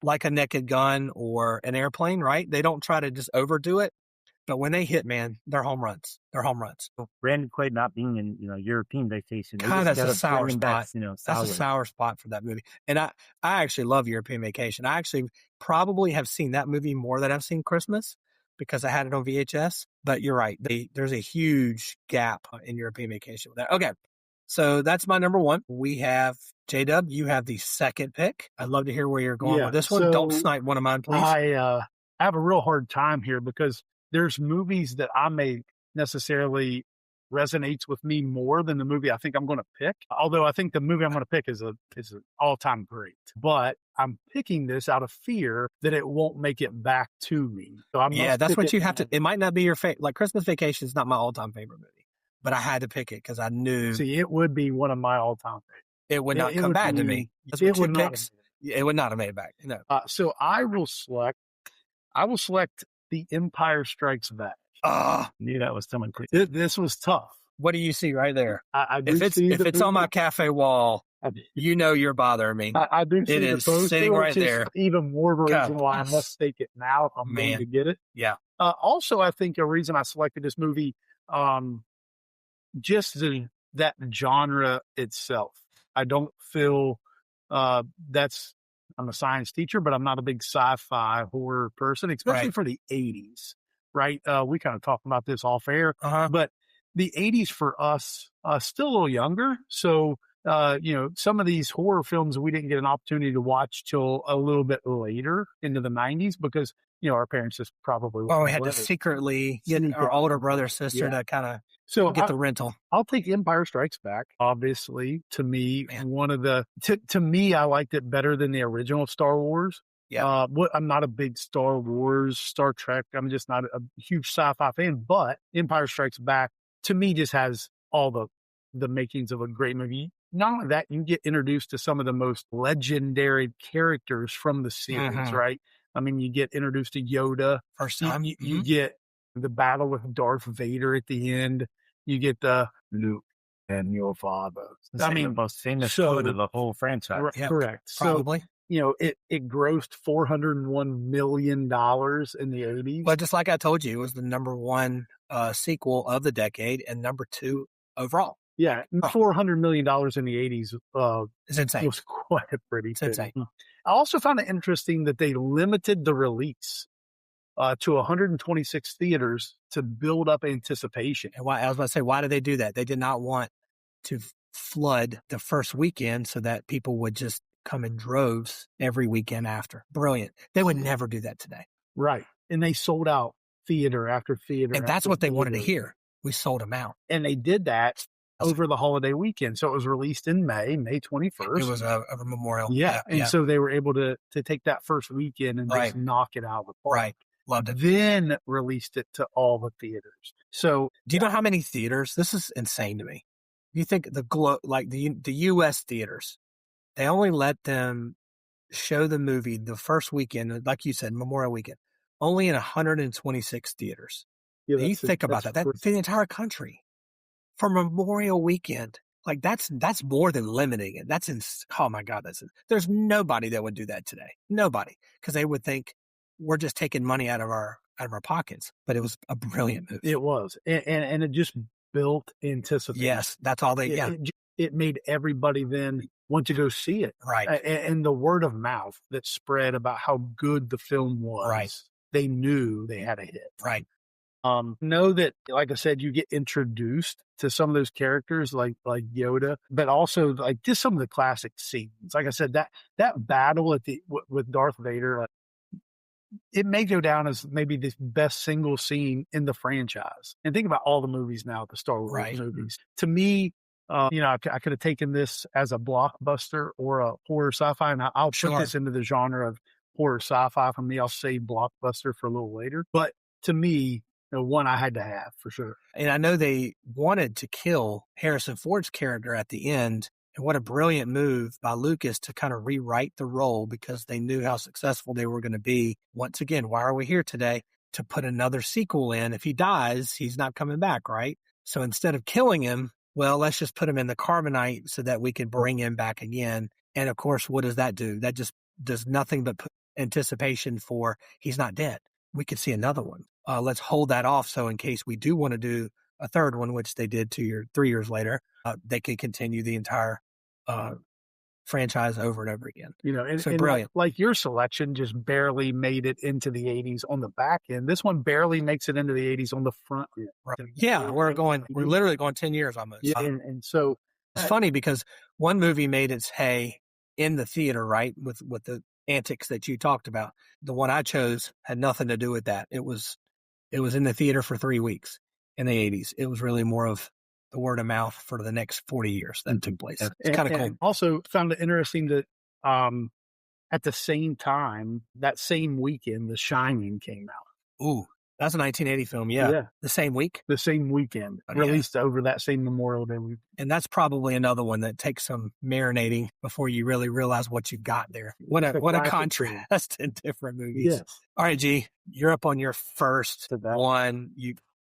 like a Naked Gun or an Airplane, right? They don't try to just overdo it. But when they hit, man, they're home runs. They're home runs. Randy Quaid not being in, European Vacation. God, that's a sour spot. That's a sour spot for that movie. And I actually love European Vacation. I actually probably have seen that movie more than I've seen Christmas because I had it on VHS. But you're right. There's a huge gap in European Vacation with that. Okay. So that's my number one. We have J-Dub. You have the second pick. I'd love to hear where you're going with this one. Don't snipe one of mine, please. I have a real hard time here because there's movies that I may necessarily resonates with me more than the movie I think I'm going to pick. Although I think the movie I'm going to pick is an all-time great. But I'm picking this out of fear that it won't make it back to me. So that's what you have to. It might not be your favorite. Like Christmas Vacation is not my all-time favorite movie, but I had to pick it because I knew. See, it would be one of my all-time favorites. It would not come back to me. It would not. It would not have made it back. No. So I will select The Empire Strikes Back. Knew that was coming quick. This was tough. What do you see right there? I do if it's on my cafe wall, you're bothering me. I do see it is sitting right there. Even more reason why I must take it now if I'm going to get it. Yeah. Also, I think a reason I selected this movie, just that genre itself. I don't feel I'm a science teacher, but I'm not a big sci-fi horror person, especially for the 80s, right? We kind of talked about this off air, but the 80s for us, still a little younger. So, some of these horror films we didn't get an opportunity to watch till a little bit later into the 90s because, our parents just probably. We had to secretly get our older brother, sister to kind of get the rental. I'll take Empire Strikes Back. Obviously, to me, one of the, to me, I liked it better than the original Star Wars. Yeah. I'm not a big Star Wars, Star Trek. I'm just not a huge sci-fi fan, but Empire Strikes Back to me just has all the makings of a great movie. Not only that, you get introduced to some of the most legendary characters from the series, right? I mean, you get introduced to Yoda. First time. You get the battle with Darth Vader at the end. You get the Luke and your father. The most famous quote of the whole franchise. Correct. Probably. So, it grossed $401 million in the 80s. Well, just like I told you, it was the number one sequel of the decade and number two overall. Yeah, $400 million in the 80s it's insane. It was quite a pretty thing. Insane. I also found it interesting that they limited the release. to 126 theaters to build up anticipation. And I was about to say, why did they do that? They did not want to flood the first weekend so that people would just come in droves every weekend after. Brilliant. They would never do that today. Right. And they sold out theater after theater. And that's what they wanted to hear. We sold them out. And they did that over the holiday weekend. So it was released in May 21st. It was a Memorial. Yeah. And so they were able to take that first weekend and just knock it out of the park. Right. Loved it. Then released it to all the theaters. So do you know how many theaters? This is insane to me. You think the U.S. theaters, they only let them show the movie the first weekend, like you said, Memorial weekend, only in 126 theaters. Yeah, you think about that. That's for the entire country. For Memorial weekend, like that's more than limiting it. Oh my God, there's nobody that would do that today. Nobody, because they would think we're just taking money out of our pockets. But it was a brilliant movie. It was, and it just built anticipation. Yes, that's all they. It made everybody then want to go see it. Right, and the word of mouth that spread about how good the film was. Right, they knew they had a hit. Right. Know that, like I said, you get introduced to some of those characters like Yoda, but also like just some of the classic scenes. Like I said, that battle with Darth Vader, it may go down as maybe the best single scene in the franchise. And think about all the movies now, the Star Wars movies. To me, I could have taken this as a blockbuster or a horror sci-fi, and I'll put this into the genre of horror sci-fi. For me, I'll save blockbuster for a little later. But to me, one I had to have for sure. And I know they wanted to kill Harrison Ford's character at the end. And what a brilliant move by Lucas to kind of rewrite the role, because they knew how successful they were going to be. Once again, why are we here today? To put another sequel in. If he dies, he's not coming back, right? So instead of killing him, well, let's just put him in the carbonite so that we can bring him back again. And of course, what does that do? That just does nothing but put anticipation for he's not dead. We could see another one. Let's hold that off. So in case we do want to do a third one, which they did 3 years later, they could continue the entire franchise over and over again. And brilliant. Like your selection just barely made it into the 80s on the back end. This one barely makes it into the 80s on the front end. Right. Yeah, we're literally going 10 years almost. Yeah, and so it's funny because one movie made its hay in the theater, right? With the antics that you talked about. The one I chose had nothing to do with that. It was in the theater for 3 weeks in the 80s. It was really more of the word of mouth for the next 40 years that took place. It's kind of cool. Also found it interesting that at the same time, that same weekend, The Shining came out. Ooh, that's a 1980 film. Yeah. The same week? The same weekend. Released over that same Memorial Day week. And that's probably another one that takes some marinating before you really realize what you got there. What a contrast in different movies. Yes. All right, G, you're up on your first one.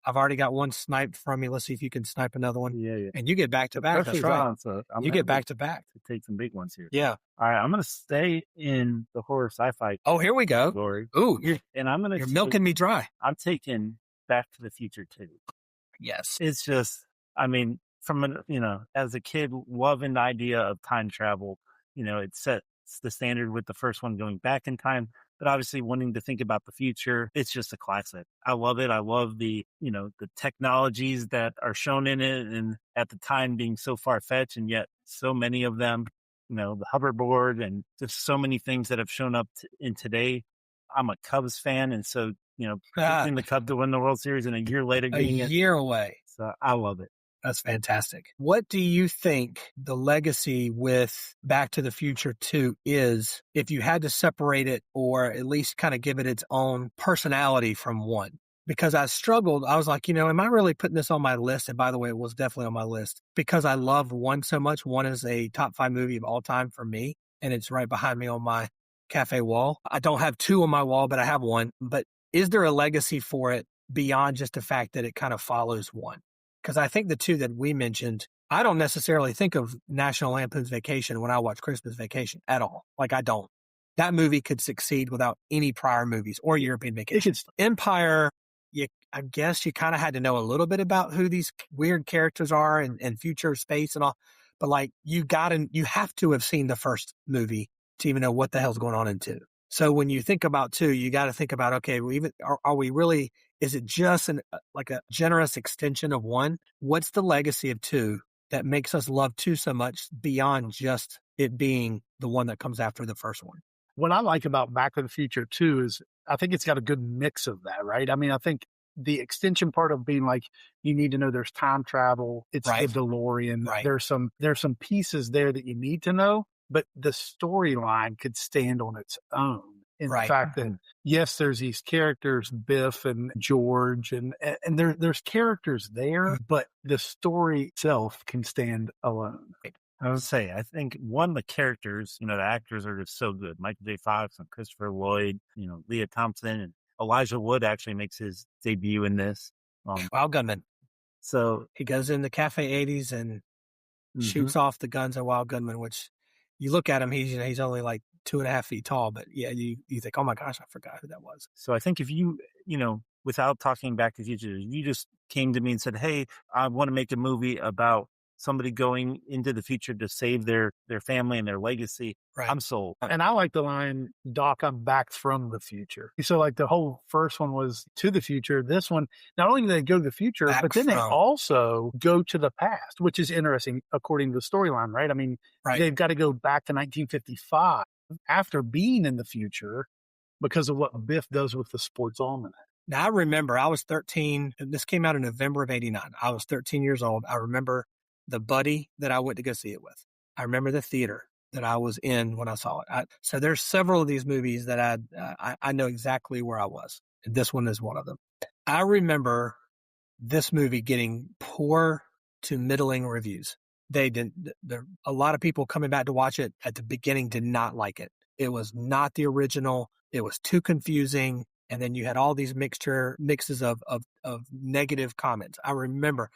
I've already got one sniped from you. Let's see if you can snipe another one. Yeah. And you get back to back. That's right. So you get back to back. To take some big ones here. Yeah. All right. I'm going to stay in the horror sci-fi. Oh, here we go. Glory. Ooh, you're milking me dry. I'm taking Back to the Future 2. Yes. It's just, as a kid, loving the idea of time travel, it sets the standard with the first one going back in time. But obviously wanting to think about the future, it's just a classic. I love it. I love the technologies that are shown in it, and at the time being so far-fetched, and yet so many of them, the hoverboard and just so many things that have shown up in today. I'm a Cubs fan, and so, picking the Cubs to win the World Series and a year later getting a year away. So I love it. That's fantastic. What do you think the legacy with Back to the Future 2 is, if you had to separate it or at least kind of give it its own personality from one? Because I struggled. I was like, am I really putting this on my list? And by the way, it was definitely on my list because I love one so much. One is a top 5 movie of all time for me, and it's right behind me on my cafe wall. I don't have 2 on my wall, but I have one. But is there a legacy for it beyond just the fact that it kind of follows one? Because I think the 2 that we mentioned, I don't necessarily think of National Lampoon's Vacation when I watch Christmas Vacation at all. Like, I don't. That movie could succeed without any prior movies or European Vacation. Empire, I guess you kind of had to know a little bit about who these weird characters are and future space and all. But like, you have to have seen the first movie to even know what the hell's going on in 2. So when you think about 2, you got to think about, okay, are we really, is it just like a generous extension of 1? What's the legacy of 2 that makes us love 2 so much beyond just it being the one that comes after the first one? What I like about Back to the Future 2 is I think it's got a good mix of that, right? I mean, I think the extension part of being like, you need to know there's time travel. It's Right. the DeLorean. Right. There's some pieces there that you need to know, but the storyline could stand on its own. In Right. the fact that, yes, there's these characters, Biff and George, and there's characters there, but the story itself can stand alone. I would say, I think the characters, the actors are just so good. Michael J. Fox and Christopher Lloyd, Leah Thompson, and Elijah Wood actually makes his debut in this. Wild Gunman. So he goes in the Cafe 80s and shoots off the guns of Wild Gunman, which you look at him, he's only like 2.5 feet tall, but yeah, you think, oh my gosh, I forgot who that was. So I think if you, without talking Back to the Future, you just came to me and said, hey, I want to make a movie about somebody going into the future to save their family and their legacy. Right. I'm sold. And I like the line, Doc, I'm back from the future. So like the whole first one was to the future. This one, not only do they go to the future, but then they also go to the past, which is interesting according to the storyline, right? I mean, they've got to go back to 1955 after being in the future because of what Biff does with the sports almanac. Now I remember I was 13. This came out in November of 89. I was 13 years old. I remember the buddy that I went to go see it with. I remember the theater that I was in when I saw it. So there's several of these movies that I know exactly where I was. This one is one of them. I remember this movie getting poor to middling reviews. A lot of people coming back to watch it at the beginning did not like it. It was not the original. It was too confusing. And then you had all these mixes of negative comments. I remember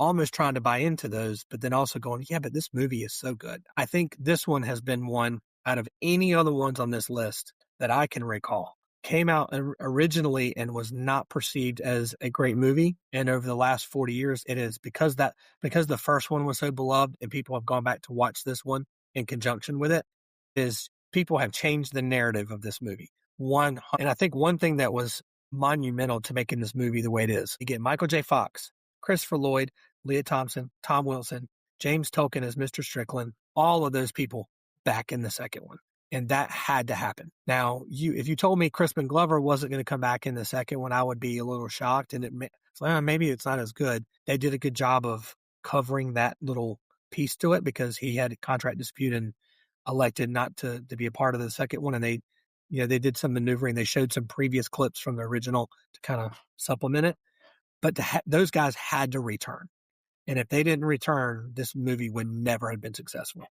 almost trying to buy into those, but then also going, yeah, but this movie is so good. I think this one has been one out of any other ones on this list that I can recall. Came out originally and was not perceived as a great movie. And over the last 40 years, it is because the first one was so beloved and people have gone back to watch this one in conjunction with it, is people have changed the narrative of this movie. And I think one thing that was monumental to making this movie the way it is, you get Michael J. Fox, Christopher Lloyd, Leah Thompson, Tom Wilson, James Tolkien as Mr. Strickland, all of those people back in the second one. And that had to happen. Now, if you told me Crispin Glover wasn't going to come back in the second one, I would be a little shocked. And maybe it's not as good. They did a good job of covering that little piece to it because he had a contract dispute and elected not to be a part of the second one. And they did some maneuvering. They showed some previous clips from the original to kind of supplement it. But those guys had to return. And if they didn't return, this movie would never have been successful.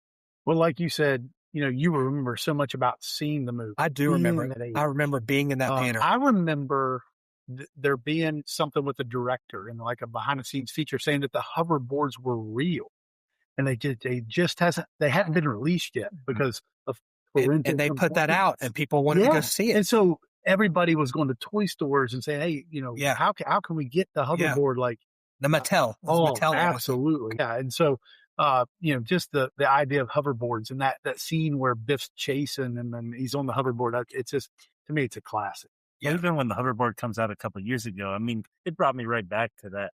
Well, like you said, you remember so much about seeing the movie. I do remember. I remember being in that theater. I remember there being something with the director and like a behind the scenes feature saying that the hoverboards were real. And they hadn't been released yet because of and they put that out and people wanted to go see it. And so everybody was going to toy stores and saying, hey, how can we get the hoverboard like the Mattel? Mattel absolutely. Yeah. And so just the idea of hoverboards and that scene where Biff's chasing and then he's on the hoverboard. It's just, to me, it's a classic. Yeah. Even when the hoverboard comes out a couple of years ago, I mean, it brought me right back to that,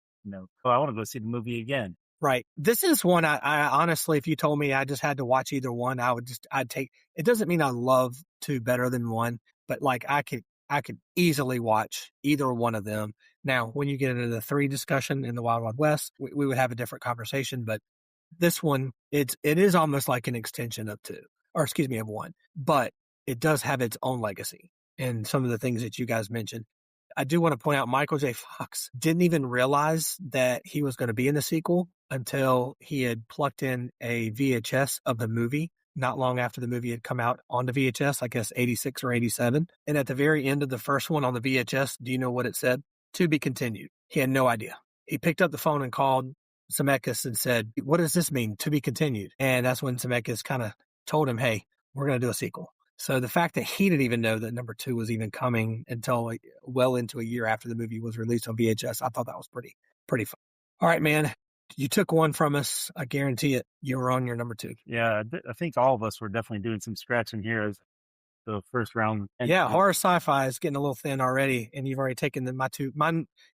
I want to go see the movie again. Right. This is one I honestly, if you told me I just had to watch either one, I'd take, it doesn't mean I love 2 better than 1, but like I could easily watch either one of them. Now, when you get into the 3 discussion in the Wild Wild West, we would have a different conversation, but this one, it is almost like an extension of 2, of 1, but it does have its own legacy and some of the things that you guys mentioned. I do want to point out Michael J. Fox didn't even realize that he was going to be in the sequel until he had plucked in a VHS of the movie not long after the movie had come out on the VHS, I guess 86 or 87. And at the very end of the first one on the VHS, do you know what it said? To be continued. He had no idea. He picked up the phone and called Zemeckis and said, what does this mean? To be continued. And that's when Zemeckis kind of told him, hey, we're going to do a sequel. So the fact that he didn't even know that number 2 was even coming until well into a year after the movie was released on VHS, I thought that was pretty fun. All right, man. You took one from us. I guarantee it. You were on your number 2. Yeah, I think all of us were definitely doing some scratching here. the first round. Yeah, horror sci-fi is getting a little thin already, and you've already taken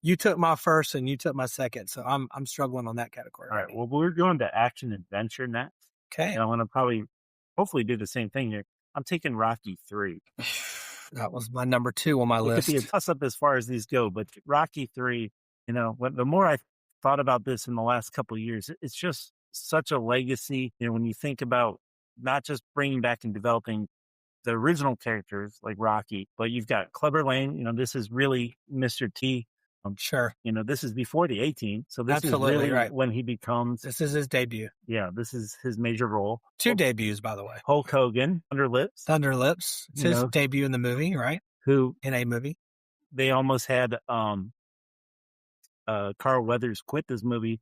you took my first and you took my second, so I'm struggling on that category. All right, well, we're going to action adventure next. Okay. And I want to hopefully do the same thing here. I'm taking Rocky 3. That was my number 2 on my list. It could be a toss-up as far as these go, but Rocky 3, the more I thought about this in the last couple of years, it's just such a legacy. When you think about not just bringing back and developing the original characters like Rocky, but you've got Clubber Lang. This is really Mr. T. Sure. This is before the 18. So this Absolutely is really right. when he becomes. This is his debut. Yeah, this is his major role. 2 debuts, by the way. Hulk Hogan, Thunderlips. It's his debut in the movie, right? In a movie. They almost had Carl Weathers quit this movie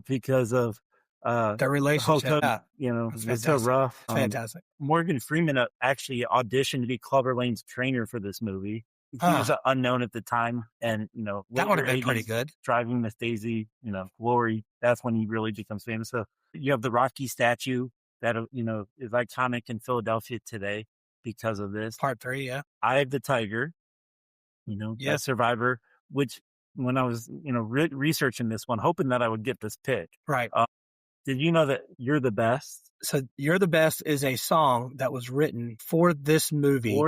because of their relationship. Hulk Hogan, it's so rough. Fantastic. Morgan Freeman actually auditioned to be Clubber Lang's trainer for this movie. He was unknown at the time, and that would have been pretty good. Driving Miss Daisy, Glory. That's when he really becomes famous. So you have the Rocky statue that is iconic in Philadelphia today because of this. Part 3, yeah. Eye of the Tiger, that Survivor. Which when I was researching this one, hoping that I would get this pick. Right. Did you know that You're the Best? So You're the Best is a song that was written for this movie.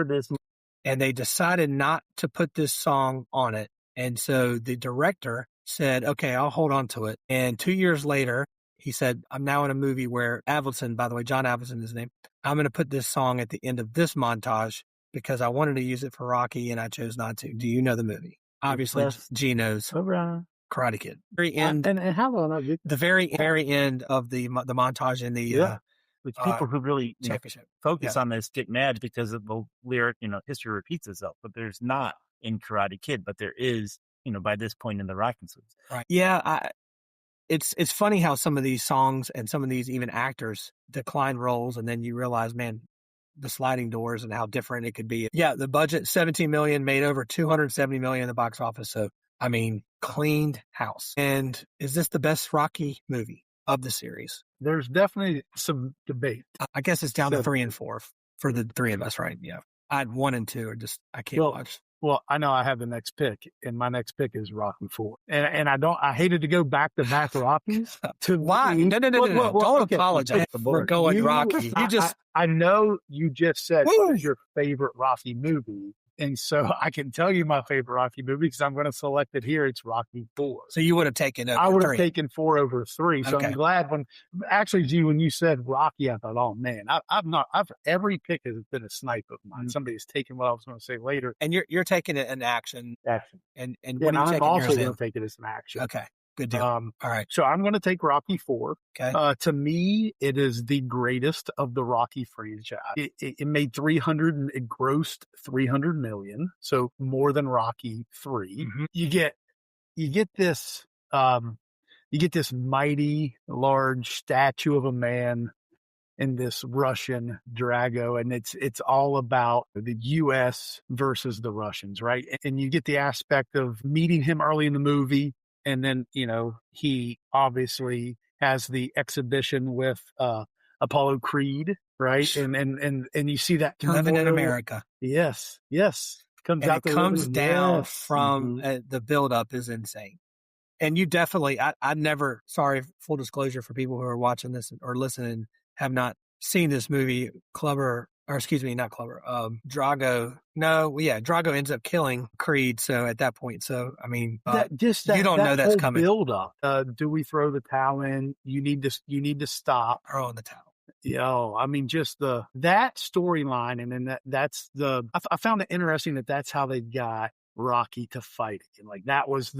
And they decided not to put this song on it. And so the director said, okay, I'll hold on to it. And 2 years later, he said, I'm now in a movie where Avildsen, by the way, John Avildsen is his name. I'm going to put this song at the end of this montage because I wanted to use it for Rocky and I chose not to. Do you know the movie? Obviously, G knows. Karate Kid. Very end. And how long? The very end of the montage in the which people who really championship focus on this get mad because of the lyric, history repeats itself. But there's not in Karate Kid, but there is, by this point in the Rocky series. Right. Yeah, it's funny how some of these songs and some of these even actors decline roles, and then you realize, man, the sliding doors and how different it could be. Yeah, the budget $17 million, made over $270 million in the box office. So I mean, cleaned house. And is this the best Rocky movie of the series? There's definitely some debate. I guess it's down to 3 and 4 for the 3 of us, right? Yeah. I had 1 and 2 I can't watch. Well, I know I have the next pick, and my next pick is Rocky 4. And I hated to go back to back Rockies. Why? No. Don't apologize for going Rocky. I know you just said what is your favorite Rocky movie. And so I can tell you my favorite Rocky movie because I'm going to select it here. It's Rocky 4. So you would have taken I would have taken 4 over 3. So okay. I'm glad when you said Rocky, I thought, oh man, every pick has been a snipe of mine. Mm-hmm. Somebody's taken what I was going to say later. And you're taking it in action. And what are you taking? I'm also going to take it as an action. Okay. Good deal. All right. So I'm going to take Rocky 4. Okay. To me, it is the greatest of the Rocky franchise. It made it grossed $300 million. So more than Rocky 3. Mm-hmm. You get this mighty large statue of a man in this Russian Drago. And it's all about the U.S. versus the Russians, right? And you get the aspect of meeting him early in the movie. And then, he obviously has the exhibition with Apollo Creed, right? And you see that living in America. Yes. Comes down from the buildup is insane. And you definitely, I never, sorry, full disclosure for people who are watching this or listening, have not seen this movie. Drago ends up killing Creed. So at that point, you don't know that's coming. Build up. Do we throw the towel in? You need to stop. Throw in the towel. Just that storyline, and then that's I found it interesting that's how they got Rocky to fight again. Like that was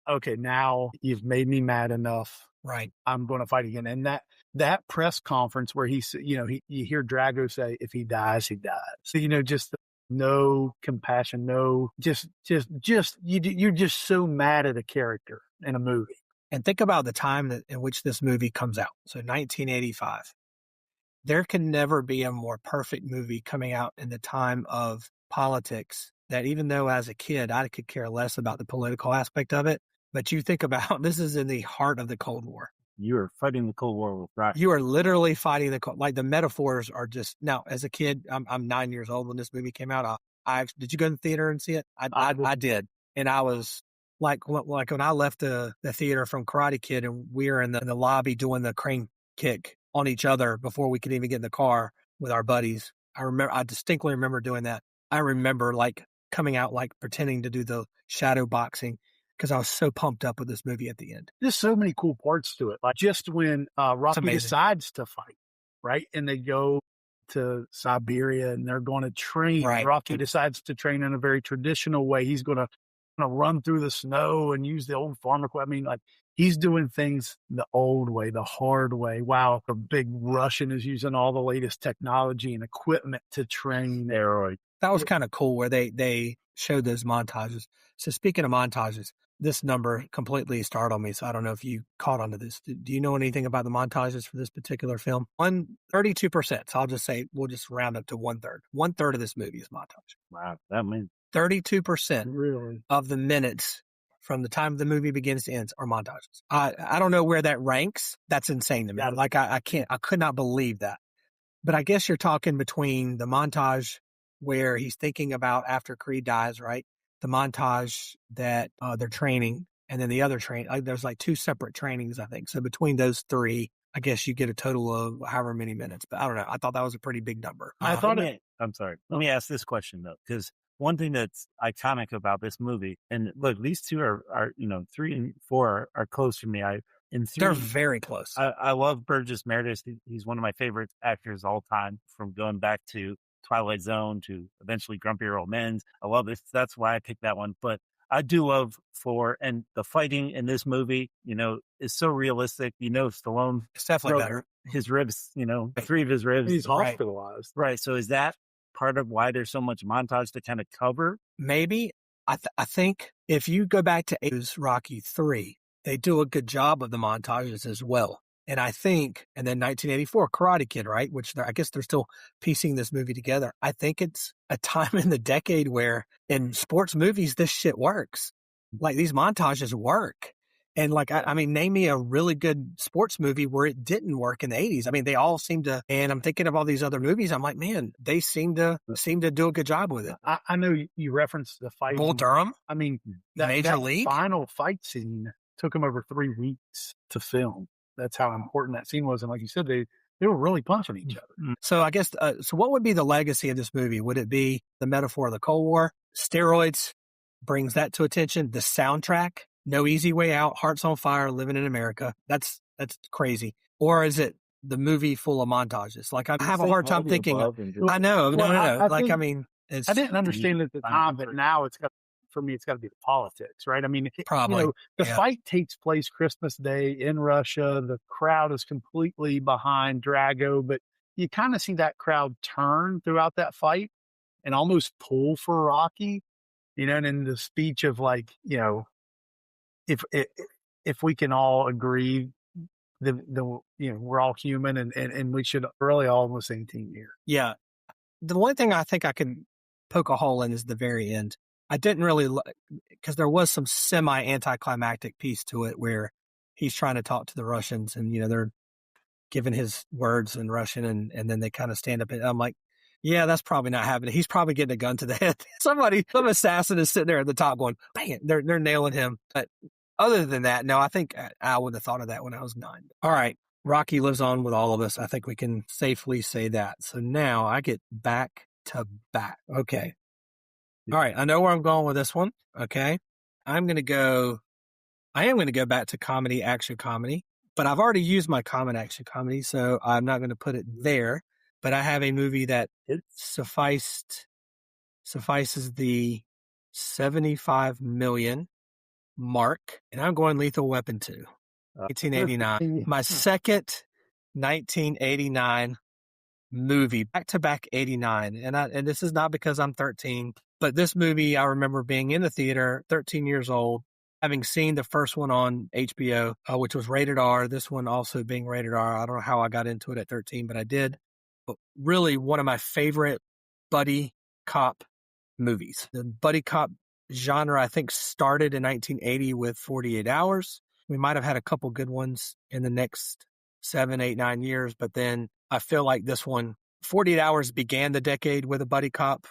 okay, now you've made me mad enough. Right. I'm going to fight again. And that press conference where you hear Drago say, if he dies, he dies. So, just no compassion, you're just so mad at a character in a movie. And think about the time in which this movie comes out. So 1985. There can never be a more perfect movie coming out in the time of politics that even though as a kid, I could care less about the political aspect of it. But you think about, this is in the heart of the Cold War. you are fighting the Cold War with Rocky. You are literally fighting like the metaphors are just now. As a kid, I'm 9 years old when this movie came out. Did you go to the theater and see it? I did, and I was like when I left the theater from Karate Kid, and we were in the lobby doing the crane kick on each other before we could even get in the car with our buddies. I distinctly remember doing that. I remember like coming out like pretending to do the shadow boxing because I was so pumped up with this movie at the end. There's so many cool parts to it. Like just when Rocky decides to fight, right? And they go to Siberia and they're going to train. Right. Rocky decides to train in a very traditional way. He's going to run through the snow and use the old farm equipment. I mean, like he's doing things the old way, the hard way. Wow, the big Russian is using all the latest technology and equipment to train steroids. That was kind of cool where they showed those montages. So speaking of montages, this number completely startled me. So I don't know if you caught onto this. Do you know anything about the montages for this particular film? 32%. So I'll just say, we'll just round up to 1/3. 1/3 of this movie is montage. Wow. That means 32% Really? of the minutes from the time the movie begins to ends are montages. I don't know where that ranks. That's insane to me. Like I could not believe that. But I guess you're talking between the montage where he's thinking about after Creed dies, right? The montage that they're training, and then the other there's like 2 separate trainings, I think. So between those 3, I guess you get a total of however many minutes. But I don't know. I thought that was a pretty big number. I'm sorry. Let me ask this question though, because one thing that's iconic about this movie, and look, these 2 are 3 and 4 are close to me. They're very close. I love Burgess Meredith. He's one of my favorite actors all time, from going back to Twilight Zone to eventually Grumpier Old Men. I love this. That's why I picked that one. But I do love 4, and the fighting in this movie, is so realistic. Stallone, it's definitely better. His ribs, 3 of his ribs. He's hospitalized. Right. So is that part of why there's so much montage to kind of cover? Maybe. I think if you go back to Rocky 3, they do a good job of the montages as well. And I think, and then 1984, Karate Kid, right? Which I guess they're still piecing this movie together. I think it's a time in the decade where in sports movies, this shit works. Like these montages work. And like, I mean, name me a really good sports movie where it didn't work in the 80s. I mean, they all seem to, and I'm thinking of all these other movies. I'm like, man, they seem to do a good job with it. I know you referenced the fight. Bull Durham. I mean, Major League final fight scene took them over 3 weeks to film. That's how important that scene was. And like you said, they were really punching each other. So I guess, so what would be the legacy of this movie? Would it be the metaphor of the Cold War? Steroids brings that to attention. The soundtrack, No Easy Way Out, Hearts on Fire, Living in America. That's crazy. Or is it the movie full of montages? Like I have a hard time thinking. I know. No. I didn't understand at the time, but now it's got to be the politics, right? I mean, probably the fight takes place Christmas Day in Russia. The crowd is completely behind Drago, but you kind of see that crowd turn throughout that fight and almost pull for Rocky, and in the speech of like, if we can all agree we're all human and we should really all on the same team here. Yeah. The one thing I think I can poke a hole in is the very end. I didn't really, because there was some semi-anticlimactic piece to it where he's trying to talk to the Russians and, they're giving his words in Russian and then they kind of stand up and I'm like, yeah, that's probably not happening. He's probably getting a gun to the head. Some assassin is sitting there at the top going, bang, they're nailing him. But other than that, no, I think I would have thought of that when I was 9. All right. Rocky lives on with all of us. I think we can safely say that. So now I get back to back. Okay. All right. I know where I'm going with this one. Okay. I am going to go back to comedy, action comedy, but I've already used my common action comedy, so I'm not going to put it there. But I have a movie that suffices the 75 million mark, and I'm going Lethal Weapon 2, 1989. My second 1989 movie, back-to-back 89. And this is not because I'm 13, but this movie, I remember being in the theater, 13 years old, having seen the first one on HBO, which was rated R. This one also being rated R. I don't know how I got into it at 13, but I did. But really one of my favorite buddy cop movies. The buddy cop genre, I think, started in 1980 with 48 Hours. We might have had a couple good ones in the next 7, 8, 9 years, but then I feel like this one, 48 Hours began the decade with a buddy cop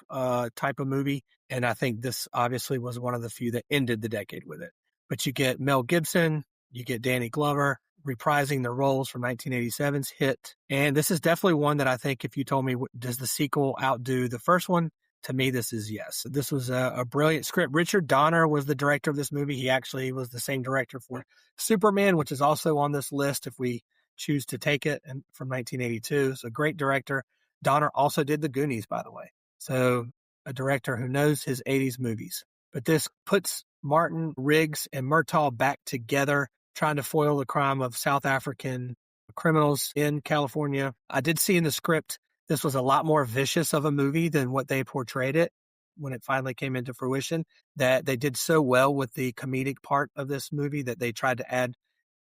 type of movie, and I think this obviously was one of the few that ended the decade with it. But you get Mel Gibson, you get Danny Glover reprising their roles from 1987's Hit, and this is definitely one that I think if you told me, does the sequel outdo the first one? To me, this is yes. This was a brilliant script. Richard Donner was the director of this movie. He actually was the same director for Superman, which is also on this list if we choose to take it, and from 1982. So great director. Donner also did The Goonies, by the way. So a director who knows his 80s movies. But this puts Martin, Riggs, and Murtaugh back together, trying to foil the crime of South African criminals in California. I did see in the script this was a lot more vicious of a movie than what they portrayed it when it finally came into fruition, that they did so well with the comedic part of this movie that they tried to add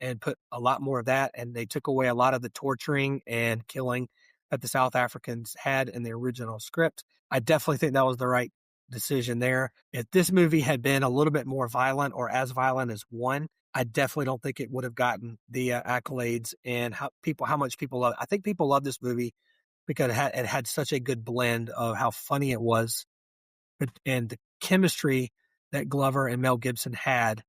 and put a lot more of that, and they took away a lot of the torturing and killing that the South Africans had in the original script. I definitely think that was the right decision there. If this movie had been a little bit more violent or as violent as one, I definitely don't think it would have gotten the accolades and how much people love it. I think people love this movie because it had such a good blend of how funny it was and the chemistry that Glover and Mel Gibson had,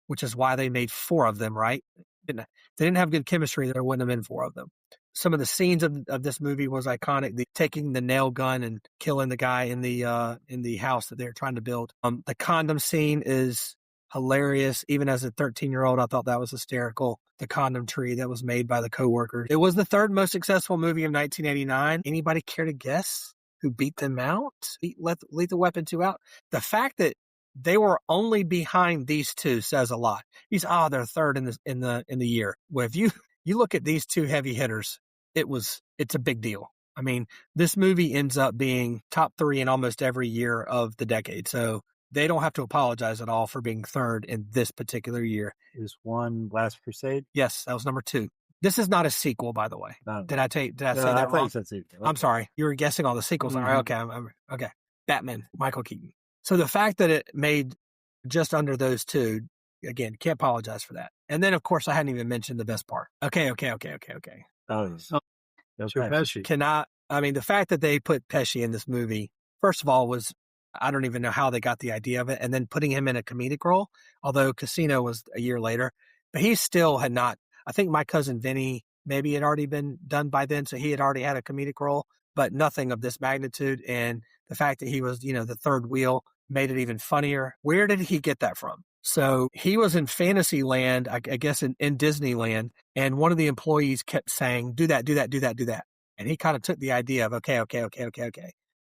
which is why they made 4 of them, right? They didn't have good chemistry, there wouldn't have been 4 of them. Some of the scenes of this movie was iconic. Taking the nail gun and killing the guy in the house that they were trying to build. The condom scene is hilarious. Even as a 13-year-old, I thought that was hysterical. The condom tree that was made by the coworkers. It was the 3rd most successful movie of 1989. Anybody care to guess who beat them out? Lethal Weapon 2 out? The fact that they were only behind these two says a lot. They're 3rd in the year. Well, if you look at these 2 heavy hitters, it's a big deal. I mean, this movie ends up being top 3 in almost every year of the decade. So they don't have to apologize at all for being 3rd in this particular year. Is 1 Last Crusade? Yes, that was number 2. This is not a sequel, by the way. No. Did I say that wrong? Okay. I'm sorry. You were guessing all the sequels. Mm-hmm. All right, okay. Batman, Michael Keaton. So the fact that it made just under those 2, again, can't apologize for that. And then, of course, I hadn't even mentioned the best part. Okay. Oh, Joe Pesci. The fact that they put Pesci in this movie, first of all, I don't even know how they got the idea of it. And then putting him in a comedic role, although Casino was a year later, but he still had not. I think My Cousin Vinny maybe had already been done by then. So he had already had a comedic role, but nothing of this magnitude. And the fact that he was, the 3rd wheel made it even funnier. Where did he get that from? So he was in Fantasyland, I guess in Disneyland, and one of the employees kept saying, do that. And he kind of took the idea of, okay,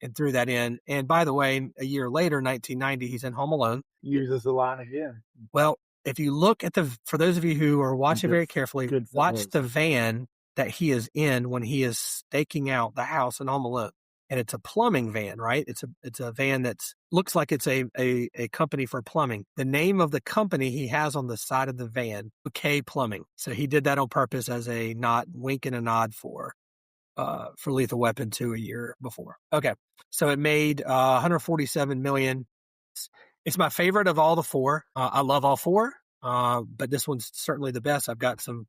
and threw that in. And by the way, a year later, 1990, he's in Home Alone. Uses the line again. Well, if you look at for those of you who are watching very carefully, watch the van that he is in when he is staking out the house in Home Alone. And it's a plumbing van, right? It's a van that looks like it's a company for plumbing. The name of the company he has on the side of the van, OK Plumbing. So he did that on purpose as a wink and a nod for Lethal Weapon 2 a year before. Okay, so it made $147 million. It's my favorite of all the 4. I love all 4, but this one's certainly the best. I've got some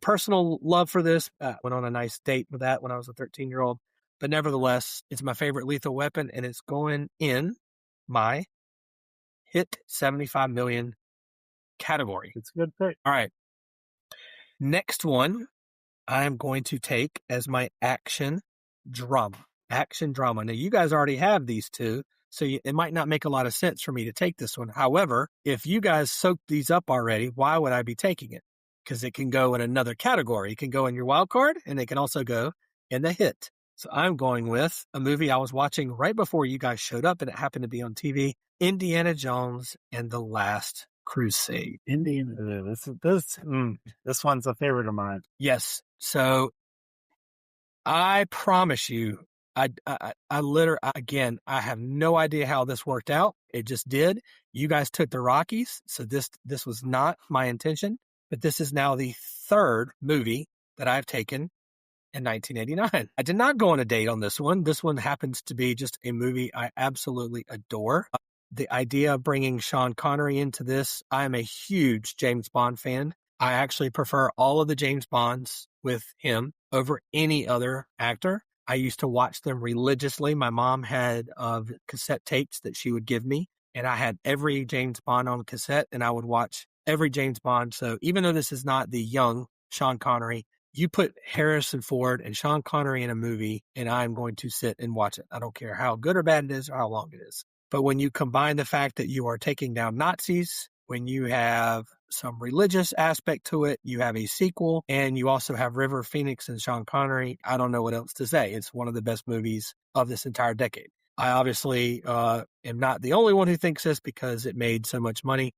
personal love for this. Went on a nice date with that when I was a 13-year-old. But nevertheless, it's my favorite Lethal Weapon, and it's going in my hit 75 million category. It's a good pick. All right. Next one I am going to take as my action drama. Now, you guys already have these 2, so it might not make a lot of sense for me to take this one. However, if you guys soaked these up already, why would I be taking it? Because it can go in another category. It can go in your wild card, and it can also go in the hit. So I'm going with a movie I was watching right before you guys showed up, and it happened to be on TV, Indiana Jones and the Last Crusade. Indiana. This one's a favorite of mine. Yes. So I promise you, I literally, again, I have no idea how this worked out. It just did. You guys took the Rockies, so this was not my intention. But this is now the 3rd movie that I've taken in 1989. I did not go on a date on this one. This one happens to be just a movie I absolutely adore. the idea of bringing Sean Connery into this, I am a huge James Bond fan. I actually prefer all of the James Bonds with him over any other actor. I used to watch them religiously. My mom had cassette tapes that she would give me, and I had every James Bond on cassette, and I would watch every James Bond. So even though this is not the young Sean Connery, you put Harrison Ford and Sean Connery in a movie, and I'm going to sit and watch it. I don't care how good or bad it is or how long it is. But when you combine the fact that you are taking down Nazis, when you have some religious aspect to it, you have a sequel, and you also have River Phoenix and Sean Connery, I don't know what else to say. It's one of the best movies of this entire decade. I obviously am not the only one who thinks this because it made so much money.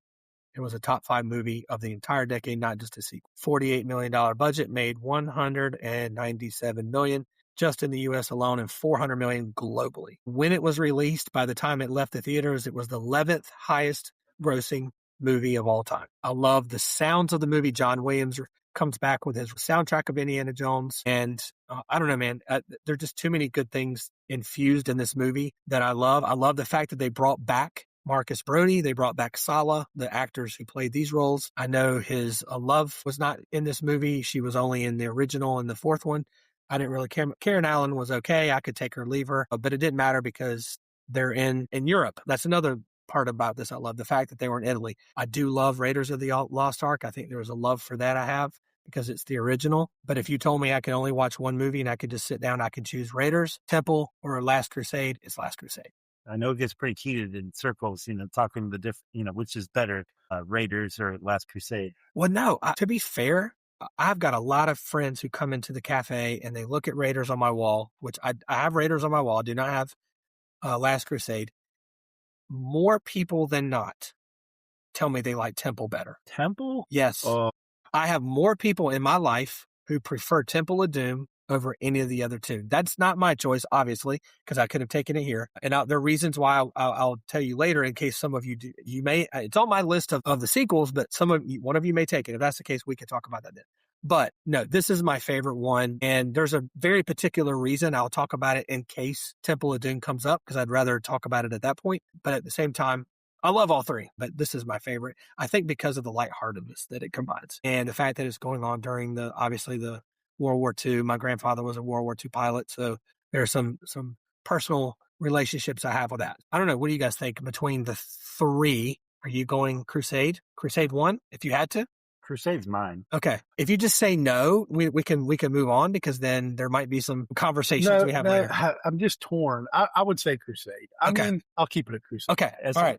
It was a top 5 movie of the entire decade, not just a sequel. $48 million budget, made $197 million just in the U.S. alone and $400 million globally. When it was released, by the time it left the theaters, it was the 11th highest grossing movie of all time. I love the sounds of the movie. John Williams comes back with his soundtrack of Indiana Jones. And I don't know, man, there are just too many good things infused in this movie that I love. I love the fact that they brought back Marcus Brody. They brought back Sala, the actors who played these roles. I know his love was not in this movie. She was only in the original and the fourth one. I didn't really care. Karen Allen was okay. I could take her or leave her, but it didn't matter because they're in Europe. That's another part about this. I love the fact that they were in Italy. I do love Raiders of the Lost Ark. I think there was a love for that I have because it's the original. But if you told me I could only watch one movie and I could just sit down, I could choose Raiders, Temple, or Last Crusade, it's Last Crusade. I know it gets pretty heated in circles, talking the different, which is better, Raiders or Last Crusade. Well, no, to be fair, I've got a lot of friends who come into the cafe and they look at Raiders on my wall, which I have Raiders on my wall. I do not have Last Crusade. More people than not tell me they like Temple better. Temple? Yes. I have more people in my life who prefer Temple of Doom over any of the other two. That's not my choice, obviously, because I could have taken it here. And there are reasons why I'll tell you later in case some of you do. You may, it's on my list of the sequels, but one of you may take it. If that's the case, we can talk about that then. But no, this is my favorite one. And there's a very particular reason. I'll talk about it in case Temple of Doom comes up because I'd rather talk about it at that point. But at the same time, I love all three, but this is my favorite. I think because of the lightheartedness that it combines and the fact that it's going on during obviously the World War II. My grandfather was a World War II pilot, so there's some personal relationships I have with that. I don't know. What do you guys think between the three? Are you going Crusade? Crusade 1, if you had to? Crusade's mine. Okay. If you just say no, we can move on because then there might be some conversations we have later. I'm just torn. I would say Crusade. I mean, I'll keep it at Crusade. Okay.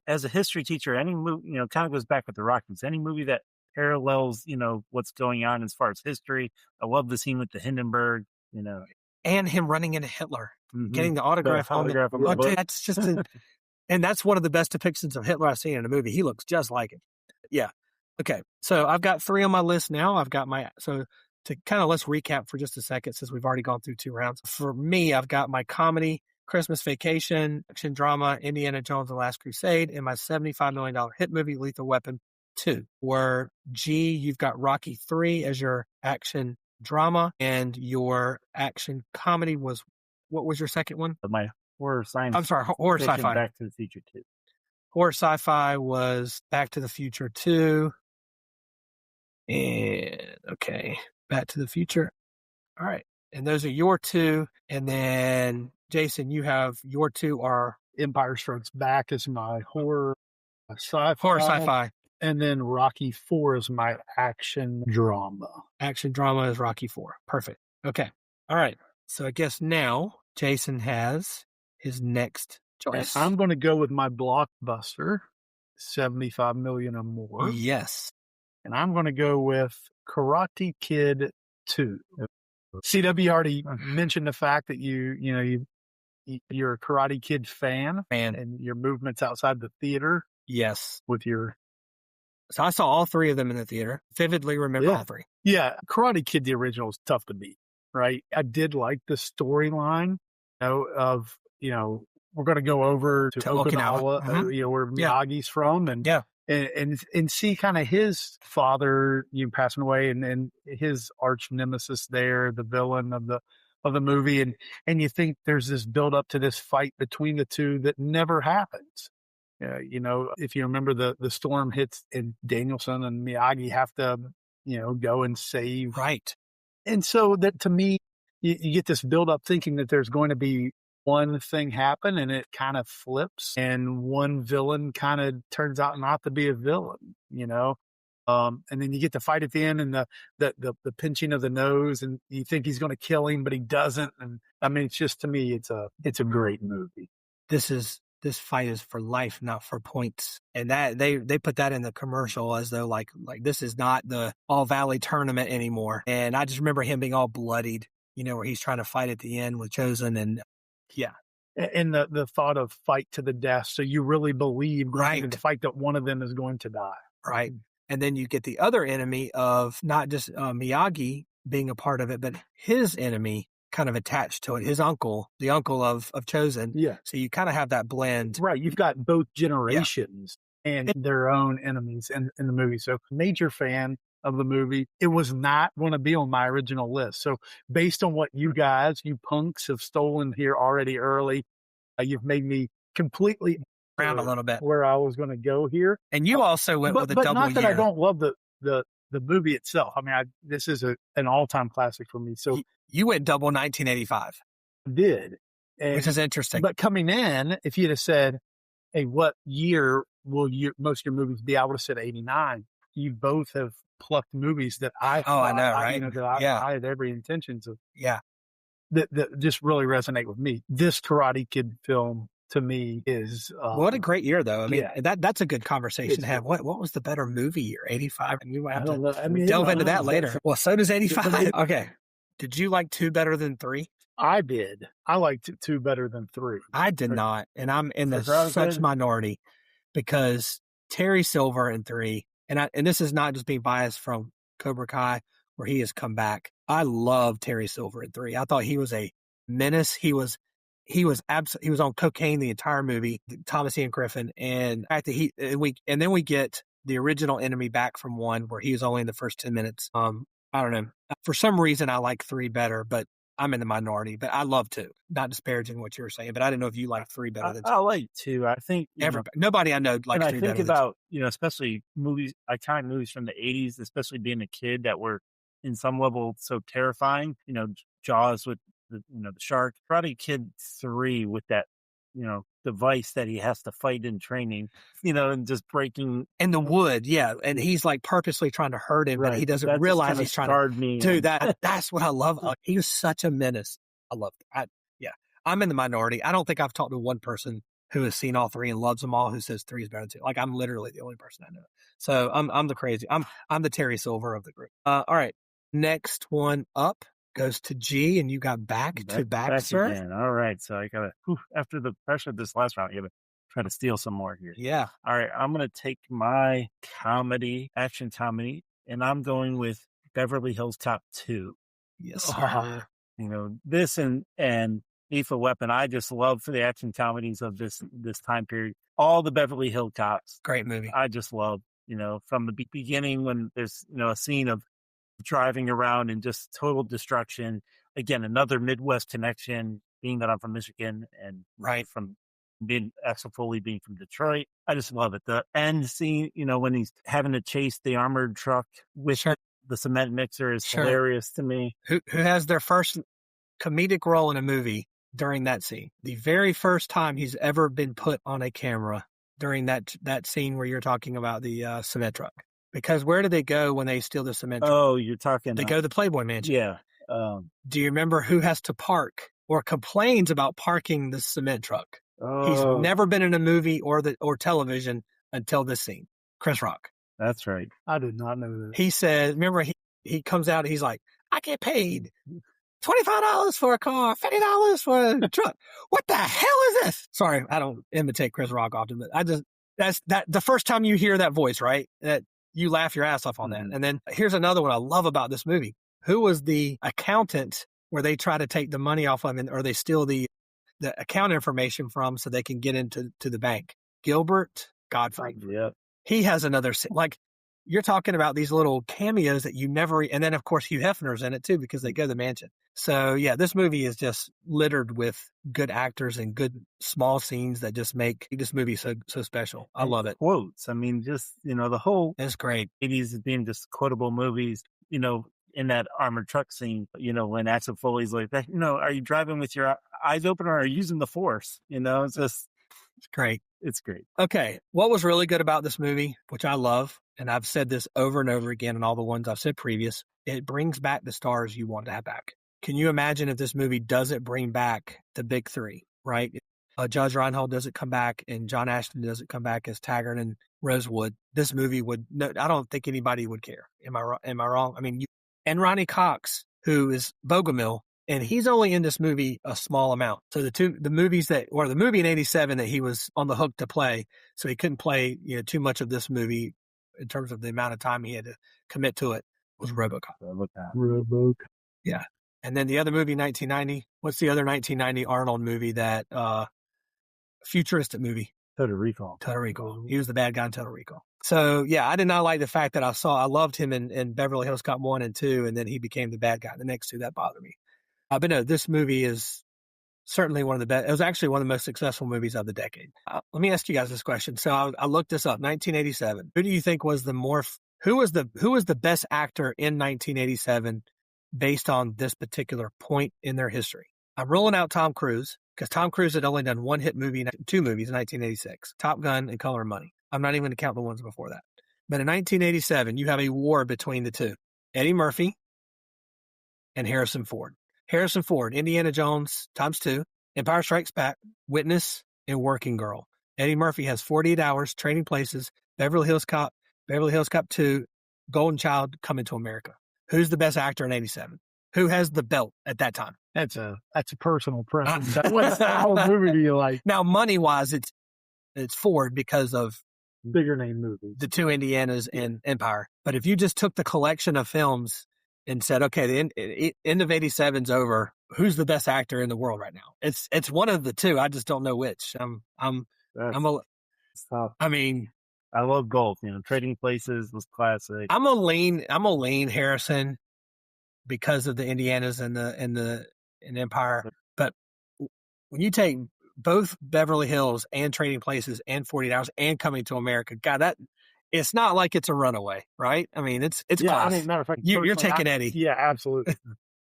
As a history teacher, any movie, kind of goes back with the Rockies. Any movie that parallels, what's going on as far as history. I love the scene with the Hindenburg, and him running into Hitler, getting the autograph on the book. That's just, and that's one of the best depictions of Hitler I've seen in a movie. He looks just like him. Yeah. Okay. So I've got 3 on my list now. So to kind of let's recap for just a second since we've already gone through 2 rounds. For me, I've got my comedy, Christmas Vacation, action drama, Indiana Jones and the Last Crusade, and my $75 million hit movie, Lethal Weapon 2. Where G, you've got Rocky 3 as your action drama, and your action comedy was, what was your second one? My horror science. I'm sorry, horror sci-fi. Back to the Future 2. Horror sci-fi was Back to the Future 2. And okay, Back to the Future. All right. And those are your 2. And then Jason, you have your 2 are Empire Strikes Back is my horror sci-fi. Horror sci-fi. And then Rocky 4 is my action drama. Action drama is Rocky 4. Perfect. Okay. All right. So I guess now Jason has his next choice. I'm going to go with my blockbuster, 75 million or more. Yes. And I'm going to go with Karate Kid 2. CW already mentioned the fact that you're a Karate Kid fan and your movements outside the theater. Yes. So I saw all 3 of them in the theater. Vividly remember all 3. Yeah. Karate Kid, the original, is tough to beat, right? I did like the storyline of, we're going to go over to Okinawa, where Miyagi's from. And see kind of his father, passing away and his arch nemesis there, the villain of the movie. And you think there's this build up to this fight between the two that never happens. You know, if you remember the storm hits and Danielson and Miyagi have to, you know, go and save. Right. And so that to me, you get this build up thinking that there's going to be one thing happen and it kind of flips and one villain kind of turns out not to be a villain, you know? And then you get the fight at the end and the pinching of the nose and you think he's going to kill him, but he doesn't. And I mean, it's just, to me, it's a great movie. This fight is for life, not for points. And that they put that in the commercial as though like this is not the All Valley tournament anymore. And I just remember him being all bloodied, you know, where he's trying to fight at the end with Chosen. And yeah. And the thought of fight to the death. So you really believe right in the fight that one of them is going to die. Right. And then you get the other enemy of not just Miyagi being a part of it, but his enemy kind of attached to it, his uncle, the uncle of Chosen. Yeah. So you kind of have that blend. Right. You've got both generations and their own enemies in the movie. So major fan of the movie. It was not going to be on my original list. So based on what you guys, you punks, have stolen here already early, you've made me completely around a little bit where I was going to go here. And you also went with a double not that year. I don't love the movie itself. I mean, this is an all-time classic for me. So you went double 1985. Did. Which is interesting. But coming in, if you'd have said, hey, what year will most of your movies be? I would have said 89. You both have plucked movies that I I know, right? I had every intentions of. Yeah. That just really resonate with me. This Karate Kid film to me is what a great year though. I mean, that's a good conversation to have. What was the better movie year? 85. And we might have to delve into that later. Well, so does 85. Okay. Did you like 2 better than 3? I did. I liked 2 better than 3. I did not, and I'm in the such minority because Terry Silver in 3, and this is not just being biased from Cobra Kai, where he has come back. I love Terry Silver in 3. I thought he was a menace. He was on cocaine the entire movie, Thomas Ian Griffin, and then we get the original enemy back from 1, where he was only in the first 10 minutes. I don't know. For some reason, I like 3 better, but I'm in the minority. But I love 2. Not disparaging what you were saying, but I didn't know if you like 3 better than 2. I like 2. I think nobody I know likes 3 better than 2. I think about, especially movies, iconic movies from the 80s, especially being a kid, that were in some level so terrifying. Jaws with the shark. Karate Kid 3 with that, device that he has to fight in training, and just breaking in the wood. Yeah. And he's like purposely trying to hurt him, but he doesn't realize he's trying to me. Dude, that's what I love. He was such a menace. I love it. I'm in the minority. I don't think I've talked to one person who has seen all 3 and loves them all who says 3 is better than 2. Like, I'm literally the only person I know. So I'm the crazy. I'm the Terry Silver of the group. All right. Next one up goes to G, and you got back, sir. Again. All right. So I got to, after the pressure of this last round, you got to try to steal some more here. Yeah. All right. I'm going to take my action comedy, and I'm going with Beverly Hills Cop 2. Yes, sir. This and Lethal Weapon, I just love for the action comedies of this time period. All the Beverly Hills Cops. Great movie. I just love, from the beginning when there's, a scene of driving around and just total destruction. Again, another Midwest connection, being that I'm from Michigan and from being Axel Foley being from Detroit. I just love it. The end scene, when he's having to chase the armored truck with the cement mixer is hilarious to me. Who has their first comedic role in a movie during that scene? The very first time he's ever been put on a camera during that scene where you're talking about the cement truck. Because where do they go when they steal the cement truck? Oh, you're talking... They go to the Playboy Mansion. Yeah. Do you remember who has to park or complains about parking the cement truck? Oh. He's never been in a movie or television until this scene. Chris Rock. That's right. I did not know that. He said, remember, he comes out and he's like, I get paid $25 for a car, $50 for a truck. What the hell is this? Sorry, I don't imitate Chris Rock often, but that's the first time you hear that voice, right? That you laugh your ass off on that. And then here's another one I love about this movie. Who was the accountant where they try to take the money off of him, or they steal the account information from so they can get into the bank? Gilbert Gottfried. Yep. He has another, like, you're talking about these little cameos that you never, and then of course Hugh Hefner's in it too because they go to the mansion. So yeah, this movie is just littered with good actors and good small scenes that just make this movie so special. I love it. Quotes. I mean, just, the whole It's great. 80s being just quotable movies, in that armored truck scene, when Axel Foley's like, are you driving with your eyes open or are you using the force? It's great. It's great. Okay. What was really good about this movie, which I love, and I've said this over and over again in all the ones I've said previous, it brings back the stars you want to have back. Can you imagine if this movie doesn't bring back the big three, right? Judge Reinhold doesn't come back and John Ashton doesn't come back as Taggart and Rosewood. This movie I don't think anybody would care. Am I wrong? I mean, and Ronnie Cox, who is Bogomil, and he's only in this movie a small amount. So the movie in 87 that he was on the hook to play, so he couldn't play, too much of this movie in terms of the amount of time he had to commit to it, was RoboCop. Yeah. And then the other movie, 1990. What's the other 1990 Arnold movie that futuristic movie? Total Recall. He was the bad guy in Total Recall. So yeah, I did not like the fact that I loved him in Beverly Hills Cop 1 and 2, and then he became the bad guy in the next two. That bothered me. But no, this movie is certainly one of the best. It was actually one of the most successful movies of the decade. Let me ask you guys this question. So I looked this up. 1987. Who do you think was who was the best actor in 1987 based on this particular point in their history? I'm ruling out Tom Cruise because Tom Cruise had only done two movies in 1986, Top Gun and Color of Money. I'm not even going to count the ones before that. But in 1987, you have a war between the two, Eddie Murphy and Harrison Ford. Harrison Ford, Indiana Jones ×2, Empire Strikes Back, Witness, and Working Girl. Eddie Murphy has 48 Hours, Trading Places, Beverly Hills Cop 2, Golden Child, Coming to America. Who's the best actor in 87? Who has the belt at that time? That's a personal preference. What style of movie do you like? Now, money-wise, it's Ford because of bigger name movies, the two Indianas and Empire. But if you just took the collection of films and said, okay, the end of 87's over, who's the best actor in the world right now? It's one of the two. I just don't know which. I love both. Trading Places was classic. I'm gonna lean Harrison because of the Indianas and Empire. But when you take both Beverly Hills and Trading Places and 48 Hours and Coming to America, God, it's not like it's a runaway, right? I mean, it's class. Matter of fact, you're taking Eddie. Yeah, absolutely.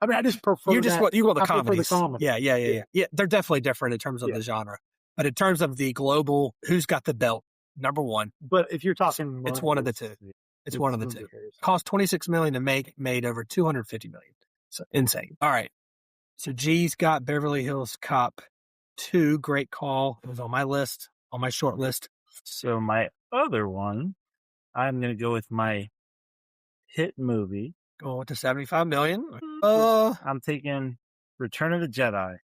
I mean, I just prefer you want the comedies. Comedy. Yeah. They're definitely different in terms of the genre, but in terms of the global, who's got the belt? Number one. But if you're talking, it's one of the two. It's one of the two. Cost $26 million to make, made over $250 million. So insane. All right. So G's got Beverly Hills Cop 2. Great call. It was on my list, on my short list. So my other one, I'm going to go with my hit movie. Going to $75 million. I'm taking Return of the Jedi.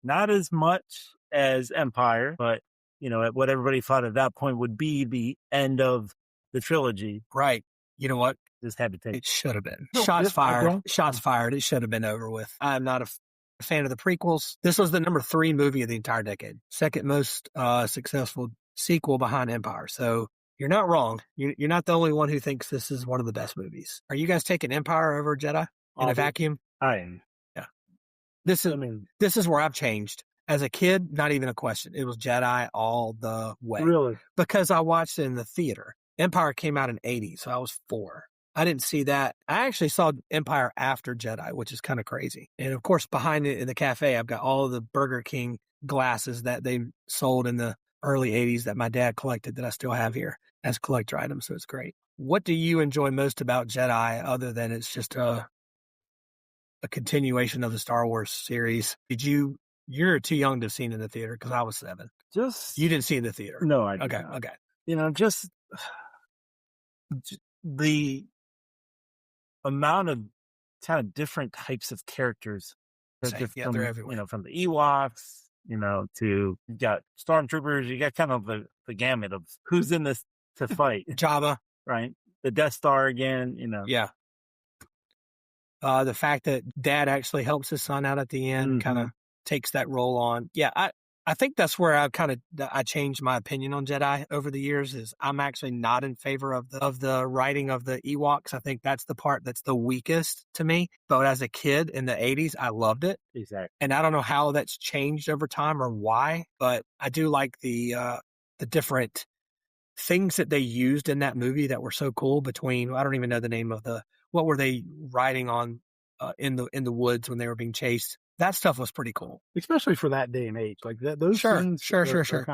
Not as much as Empire, but what everybody thought at that point would be the end of the trilogy. Right. You know what? Just had to take. It should have been. Shots fired. It should have been over with. I'm not a fan of the prequels. This was the number 3 movie of the entire decade. Second most successful sequel behind Empire. So you're not wrong. You're not the only one who thinks this is one of the best movies. Are you guys taking Empire over Jedi in a vacuum? I am. Yeah. This is where I've changed. As a kid, not even a question. It was Jedi all the way. Really? Because I watched it in the theater. Empire came out in 80, so I was 4. I didn't see that. I actually saw Empire after Jedi, which is kind of crazy. And of course, behind it in the cafe, I've got all of the Burger King glasses that they sold in the early 80s that my dad collected that I still have here as collector items, so it's great. What do you enjoy most about Jedi other than it's just a continuation of the Star Wars series? You're too young to have seen it in the theater because I was 7. You didn't see it in the theater? No, I didn't. Okay. Just the amount of kind of different types of characters. They're everywhere. From the Ewoks, to you got stormtroopers, you got kind of the gamut of who's in this to fight. Jabba. Right. The Death Star again, Yeah. The fact that Dad actually helps his son out at the end kind of takes that role on. Yeah, I think that's where I changed my opinion on Jedi over the years. Is I'm actually not in favor of the writing of the Ewoks. I think that's the part that's the weakest to me. But as a kid in the 80s, I loved it. Exactly. And I don't know how that's changed over time or why, but I do like the different things that they used in that movie that were so cool. Between, I don't even know the name of what were they riding on in the woods when they were being chased. That stuff was pretty cool, especially for that day and age. Like that, those scenes sure.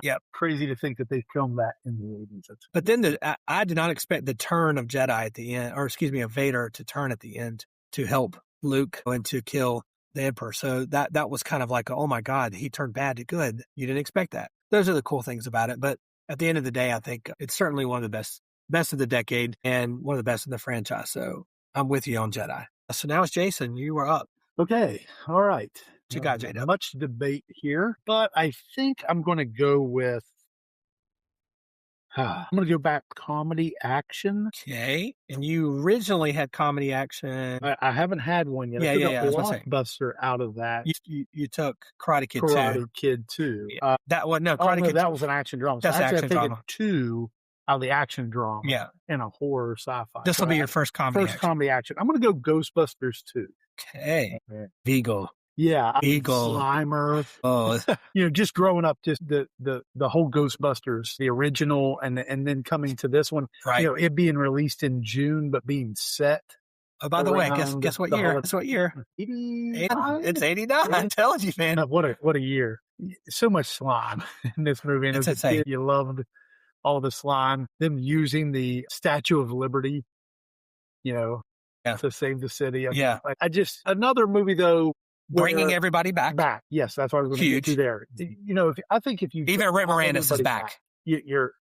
Yep, crazy to think that they filmed that in the 80s. But then I did not expect the turn of Jedi at the end, or excuse me, of Vader to turn at the end to help Luke and to kill the Emperor. So that was kind of like, oh my God, he turned bad to good. You didn't expect that. Those are the cool things about it. But at the end of the day, I think it's certainly one of the best of the decade and one of the best in the franchise. So I'm with you on Jedi. So now it's Jason. You are up. Okay. All right. What you got, J-Dub? Much debate here, but I think I'm going to go with, I'm going to go back comedy action. Okay. And you originally had comedy action. I haven't had one yet. Yeah. I took a blockbuster out of that. You took Karate Kid 2. Karate Kid 2. Yeah. Karate Kid. That was an action drama. That's so actually, action drama. 2 out of the action drama. Yeah. And a horror sci-fi. This will be your first comedy action. I'm going to go Ghostbusters 2. Okay. Vigo. Yeah. Vigo. Slimer. Oh. Just growing up, just the whole Ghostbusters, the original, and then coming to this one. Right. It being released in June, but being set. Oh, by the way, guess what year? Guess what year? 89. It's 89. I'm telling you, man. What a year. So much slime in this movie. And it's as a kid, you loved all the slime. Them using the Statue of Liberty, to save the city. Another movie though. Bringing everybody back. Yes, that's what I was going to get to there. I think if you even Rick Moranis is back, you're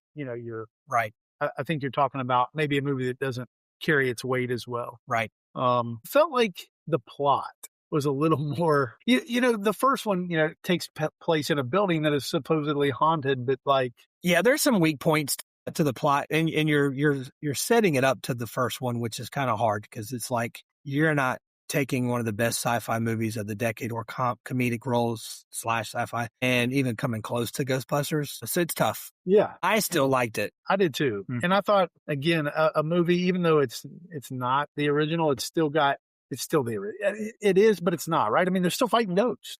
right. I think you're talking about maybe a movie that doesn't carry its weight as well. Right. Felt like the plot was a little more. The first one, takes place in a building that is supposedly haunted, but there's some weak points to the plot, and you're setting it up to the first one, which is kind of hard because it's like you're not taking one of the best sci-fi movies of the decade or comedic roles / sci-fi and even coming close to Ghostbusters. So it's tough. Yeah. I still liked it. I did too. Mm-hmm. And I thought, again, a movie, even though it's not the original, it's still the original. It is, but it's not, right? I mean, they're still fighting ghosts.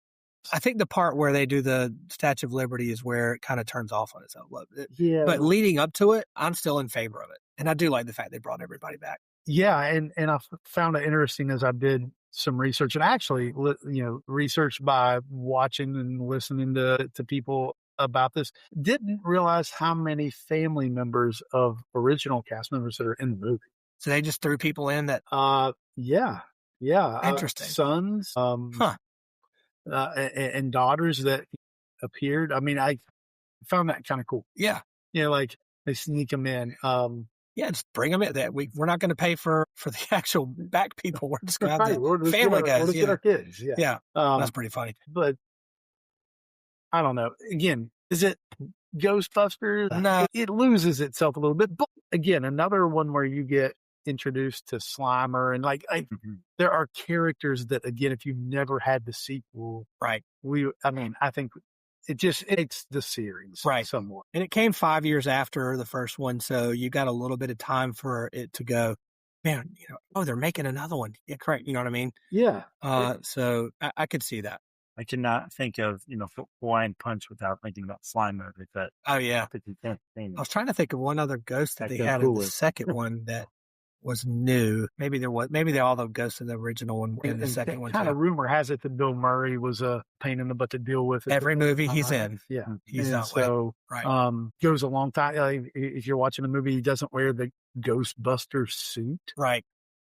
I think the part where they do the Statue of Liberty is where it kind of turns off on itself. Yeah. But leading up to it, I'm still in favor of it. And I do like the fact they brought everybody back. Yeah, and I found it interesting as I did some research, and actually, research by watching and listening to people about this. Didn't realize how many family members of original cast members that are in the movie. So they just threw people in that. Yeah. Interesting. Sons, and daughters that appeared. I mean, I found that kind of cool. Yeah. They sneak them in. Just bring them in. We're not going to pay for the actual back people. We're just going to have the family guys. We'll get our kids. Yeah. That's pretty funny. But I don't know. Again, is it Ghostbusters? No. It loses itself a little bit. But again, another one where you get introduced to Slimer and there are characters that, again, if you've never had the sequel, right? I think it's the series, right? Somewhat, and it came 5 years after the first one, so you got a little bit of time for it to go. Man, they're making another one. Yeah, correct. You know what I mean? Yeah. So I could see that. I cannot think of Hawaiian Punch without thinking about Slimer. Oh yeah. I was trying to think of one other ghost that they had in the second one that was new. Maybe there was. Maybe all the ghosts in the original one in the second one. Kind of rumor has it that Bill Murray was a pain in the butt to deal with. Every movie he's in. Yeah, he's not so. Right. Goes a long time. If you're watching a movie, he doesn't wear the Ghostbuster suit. Right.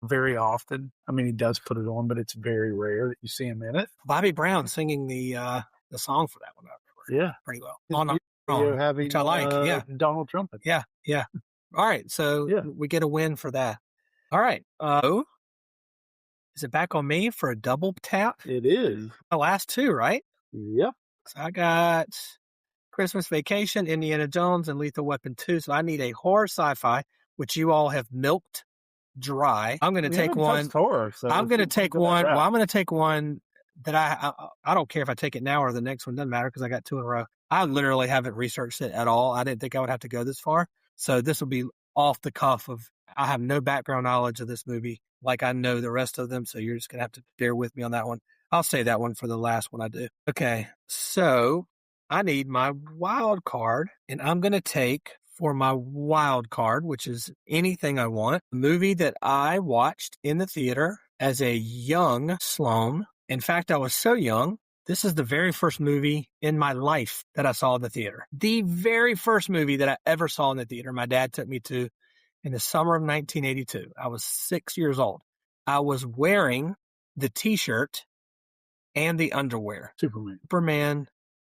Very often. I mean, he does put it on, but it's very rare that you see him in it. Bobby Brown singing the song for that one. Yeah, pretty well. Which I like. Donald Trump. Yeah. All right, so we get a win for that. All right. Is it back on me for a double tap? It is. The last two, right? Yep. So I got Christmas Vacation, Indiana Jones, and Lethal Weapon 2. So I need a horror sci-fi, which you all have milked dry. I'm going to take one. Horror, so I'm going to take one. Well, I'm going to take one that I don't care if I take it now or the next one, doesn't matter because I got 2 in a row. I literally haven't researched it at all. I didn't think I would have to go this far. So this will be off the cuff of, I have no background knowledge of this movie like I know the rest of them. So you're just going to have to bear with me on that one. I'll say that one for the last one I do. Okay. So I need my wild card, and I'm going to take for my wild card, which is anything I want, a movie that I watched in the theater as a young Sloan. In fact, I was so young, this is the very first movie in my life that I saw in the theater. The very first movie that I ever saw in the theater, my dad took me to in the summer of 1982. I was 6 years old. I was wearing the T-shirt and the underwear. Superman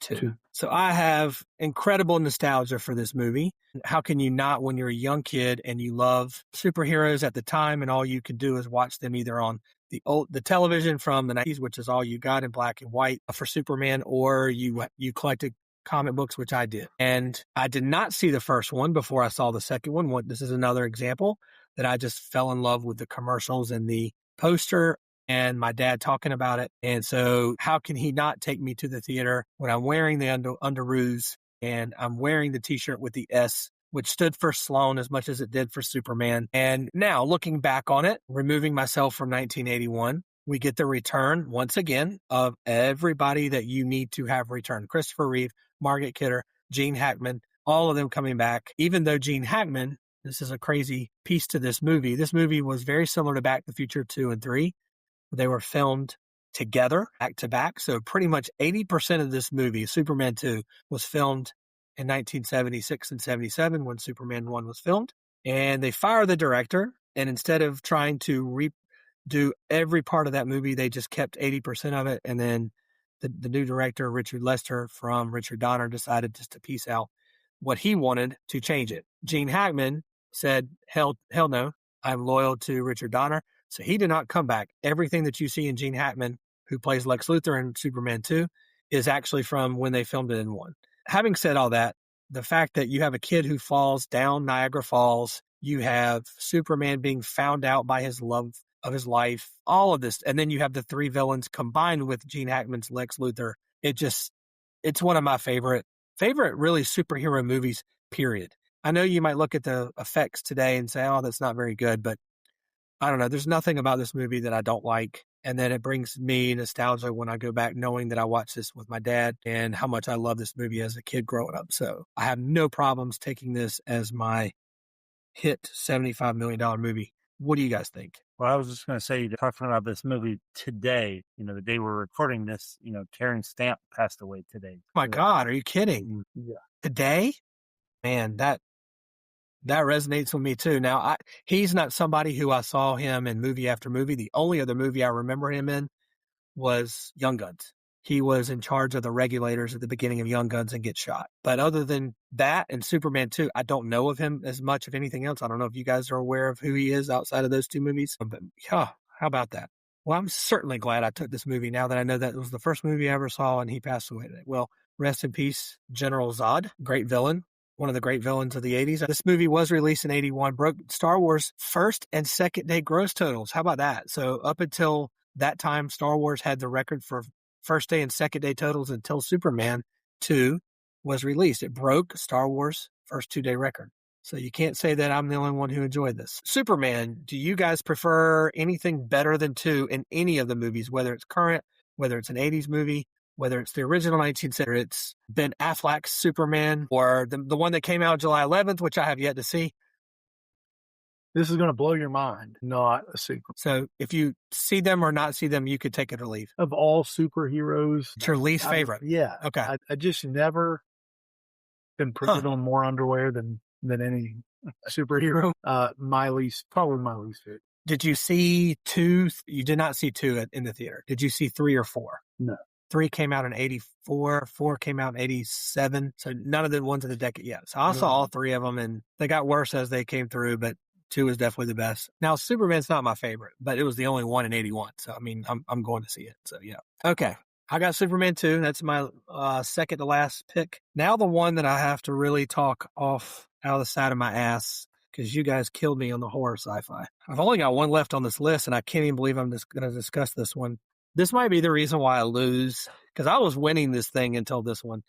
2. So I have incredible nostalgia for this movie. How can you not when you're a young kid and you love superheroes at the time and all you could do is watch them either on the television from the 90s, which is all you got in black and white for Superman, or you collected comic books, which I did. And I did not see the first one before I saw the second one. This is another example that I just fell in love with the commercials and the poster and my dad talking about it. And so how can he not take me to the theater when I'm wearing the underoos and I'm wearing the T-shirt with the S, which stood for Sloan as much as it did for Superman. And now looking back on it, removing myself from 1981, we get the return once again of everybody that you need to have returned. Christopher Reeve, Margaret Kidder, Gene Hackman, all of them coming back. Even though Gene Hackman, this is a crazy piece to this movie. This movie was very similar to Back to the Future 2 and 3. They were filmed together, back to back. So pretty much 80% of this movie, Superman 2, was filmed in 1976 and 77 when Superman 1 was filmed. And they fired the director. And instead of trying to redo every part of that movie, they just kept 80% of it. And then the new director, Richard Lester from Richard Donner, decided just to piece out what he wanted to change it. Gene Hackman said, hell no, I'm loyal to Richard Donner. So he did not come back. Everything that you see in Gene Hackman, who plays Lex Luthor in Superman 2, is actually from when they filmed it in 1. Having said all that, the fact that you have a kid who falls down Niagara Falls, you have Superman being found out by his love of his life, all of this, and then you have the 3 villains combined with Gene Hackman's Lex Luthor. It's one of my favorite really superhero movies, period. I know you might look at the effects today and say, oh, that's not very good, but I don't know. There's nothing about this movie that I don't like. And then it brings me nostalgia when I go back knowing that I watched this with my dad and how much I love this movie as a kid growing up. So I have no problems taking this as my hit $75 million movie. What do you guys think? Well, I was just going to say, talking about this movie today, the day we're recording this, Karen Stamp passed away today. Oh my God, are you kidding? Yeah. Today? Man, that resonates with me too. Now, he's not somebody who I saw him in movie after movie. The only other movie I remember him in was Young Guns. He was in charge of the regulators at the beginning of Young Guns and gets shot. But other than that and Superman 2, I don't know of him as much of anything else. I don't know if you guys are aware of who he is outside of those 2 movies. But yeah, how about that? Well, I'm certainly glad I took this movie now that I know that it was the first movie I ever saw and he passed away today. Well, rest in peace, General Zod, great villain. One of the great villains of the 80s. This movie was released in 81, broke Star Wars first and second day gross totals. How about that? So up until that time, Star Wars had the record for first day and second day totals until Superman 2 was released. It broke Star Wars first 2-day record. So you can't say that I'm the only one who enjoyed this. Superman, do you guys prefer anything better than 2 in any of the movies, whether it's current, whether it's an 80s movie, whether it's the original 19th century, it's Ben Affleck's Superman, or the one that came out July 11th, which I have yet to see? This is going to blow your mind. Not a sequel. So if you see them or not see them, you could take it or leave. Of all superheroes, It's your least favorite. Yeah. Okay. I just never been printed on more underwear than any superhero. Probably my least favorite. Did you see 2? You did not see 2 in the theater. Did you see 3 or 4? No. 3 came out in 84, 4 came out in 87. So none of the ones in the decade yet. So I saw all 3 of them and they got worse as they came through, but 2 was definitely the best. Now, Superman's not my favorite, but it was the only one in 81. So, I mean, I'm going to see it. So, yeah. Okay. I got Superman 2. That's my second to last pick. Now the one that I have to really talk off out of the side of my ass, because you guys killed me on the horror sci-fi. I've only got one left on this list, and I can't even believe I'm just going to discuss this one. This might be the reason why I lose, because I was winning this thing until this one.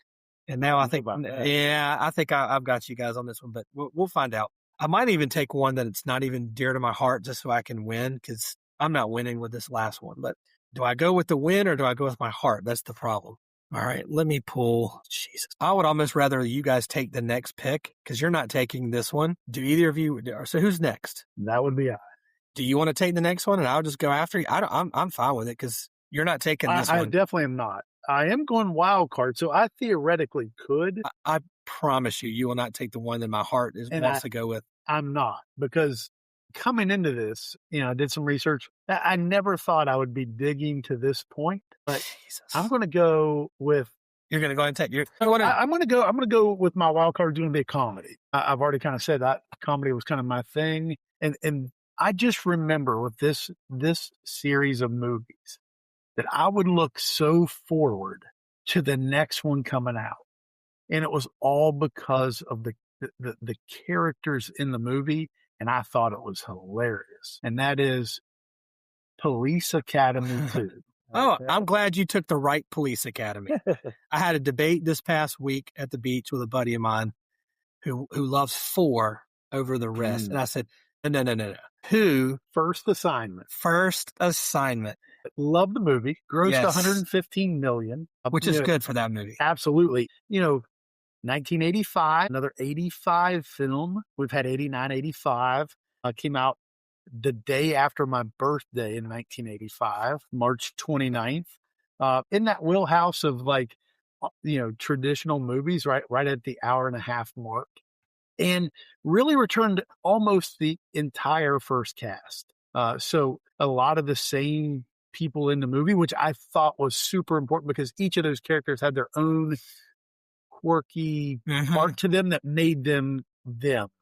And now I think, I've got you guys on this one, but we'll find out. I might even take one that it's not even dear to my heart just so I can win, because I'm not winning with this last one. But do I go with the win or do I go with my heart? That's the problem. All right, let me pull. Jesus. I would almost rather you guys take the next pick, because you're not taking this one. Do either of you? So who's next? That would be I. Do you want to take the next one and I'll just go after you? I'm fine with it, because you're not taking this one. I definitely am not. I am going wild card, so I theoretically could. I promise you will not take the one that my heart wants to go with. I'm not, because coming into this, I did some research. I never thought I would be digging to this point, but Jesus. I'm going to go with. You're going to go and take your. I'm going to go with my wild card. Doing to be a comedy. I've already kind of said that comedy was kind of my thing, and I just remember with this series of movies that I would look so forward to the next one coming out. And it was all because of the characters in the movie. And I thought it was hilarious. And that is Police Academy 2. Oh, I'm glad you took the right Police Academy. I had a debate this past week at the beach with a buddy of mine who loves 4 over the rest. And I said, no. 2. First Assignment. Love the movie. Grossed $115 million. Which is good for that movie. Absolutely. 1985, another 85 film. We've had 89, 85. Came out the day after my birthday in 1985, March 29th. In that wheelhouse of traditional movies, right at the hour and a half mark. And really returned almost the entire first cast. So a lot of the same people in the movie, which I thought was super important, because each of those characters had their own quirky part to them that made them,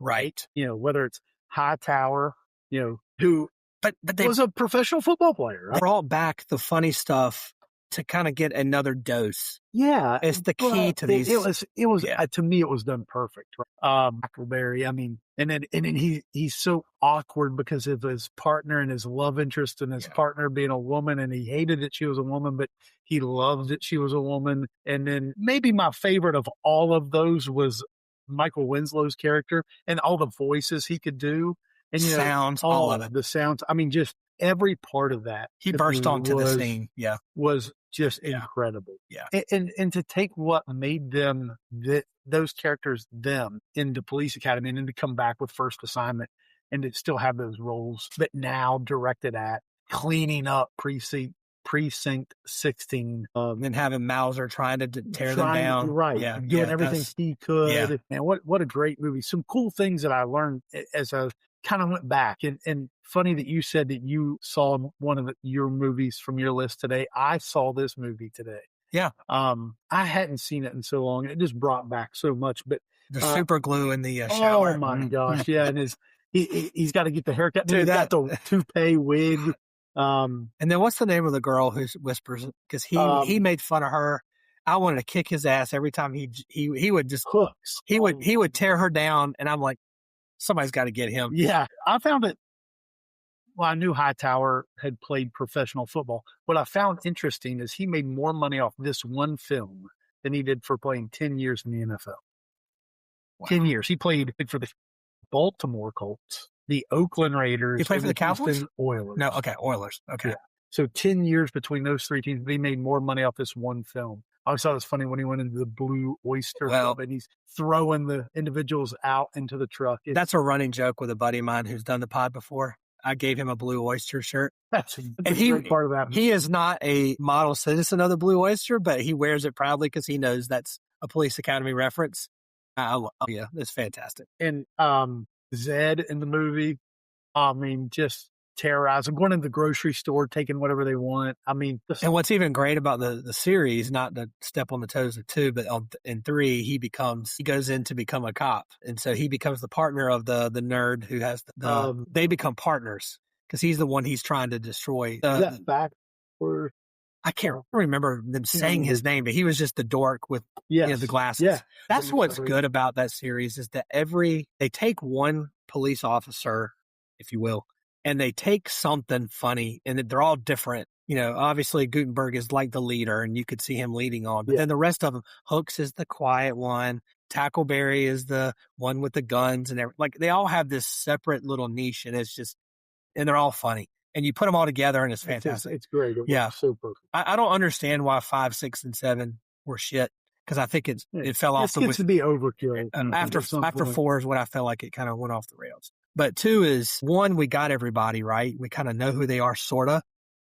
right? Whether it's Hightower, who but they was a professional football player. Right? Brought back the funny stuff to kind of get another dose. Yeah. It's the key to these. It was to me, it was done perfect. Right? Huckleberry, and then he's so awkward because of his partner and his love interest and his partner being a woman, and he hated that she was a woman, but he loved that she was a woman. And then maybe my favorite of all of those was Michael Winslow's character and all the voices he could do. And sounds, all of it. The sounds. Just every part of that. He burst onto the scene. Yeah. Was just incredible. Yeah. And to take what made them, those characters, them, into Police Academy, and then to come back with First Assignment and to still have those roles, but now directed at cleaning up Precinct 16. And having Mauser trying to tear them down. Right. Yeah. Doing everything he could. Yeah. Man, what a great movie. Some cool things that I learned as I kind of went back, and funny that you said that you saw one of your movies from your list today. I saw this movie today. Yeah. I hadn't seen it in so long. It just brought back so much, but the super glue in the shower. Oh my gosh. Yeah. And he's got to get the haircut. Dude, got the toupee wig. And then what's the name of the girl who whispers? Because he made fun of her. I wanted to kick his ass every time he would just hooks. He would tear her down, and I'm like, somebody's got to get him. Yeah. I found it. Well, I knew Hightower had played professional football. What I found interesting is he made more money off this one film than he did for playing 10 years in the NFL. Wow. 10 years. He played for the Baltimore Colts, the Oakland Raiders. He played for the Cowboys? Oilers. No, okay, Oilers. Okay. Yeah. So 10 years between those 3 teams, they made more money off this one film. I always thought it was funny when he went into the Blue Oyster Club and he's throwing the individuals out into the truck. That's a running joke with a buddy of mine who's done the pod before. I gave him a Blue Oyster shirt. That's a great part of that. He is not a model citizen of the Blue Oyster, but he wears it proudly because he knows that's a Police Academy reference. Yeah, it's fantastic. And Zed in the movie, just terrorizing, going into the grocery store, taking whatever they want. And what's even great about the series, not to step on the toes of 2, but in 3, he goes in to become a cop. And so he becomes the partner of the nerd who has they become partners because he's the one he's trying to destroy. Is that back or? I can't remember them saying his name, but he was just the dork with the glasses. Yeah. That's what's good about that series is that they take one police officer, if you will, and they take something funny, and they're all different. obviously Gutenberg is like the leader and you could see him leading on, but then the rest of them, Hooks is the quiet one. Tackleberry is the one with the guns and everything. Like they all have this separate little niche and and they're all funny. And you put them all together and it's fantastic. It's great. It works so perfect. I don't understand why 5, 6, and 7 were shit. Because I think it fell off. It gets to be overkill. After 4 is when I felt like it kind of went off the rails. But 2 is, 1, we got everybody, right? We kind of know who they are, sort of.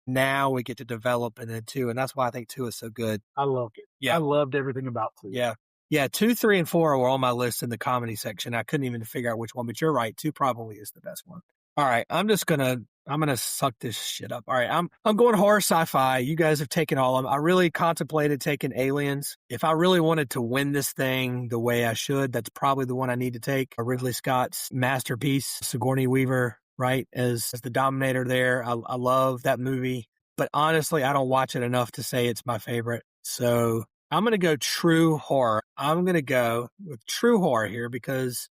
Now we get to develop, and then 2. And that's why I think 2 is so good. I loved it. Yeah. I loved everything about 2. Yeah. Yeah, 2, 3, and 4 were on my list in the comedy section. I couldn't even figure out which one, but you're right. 2 probably is the best one. All right, I'm gonna suck this shit up. All right, I'm going horror sci-fi. You guys have taken all of them. I really contemplated taking Aliens. If I really wanted to win this thing the way I should, that's probably the one I need to take. Ridley Scott's masterpiece, Sigourney Weaver, right, as the Dominator there. I love that movie, but honestly, I don't watch it enough to say it's my favorite. So I'm gonna go true horror. I'm gonna go with true horror here because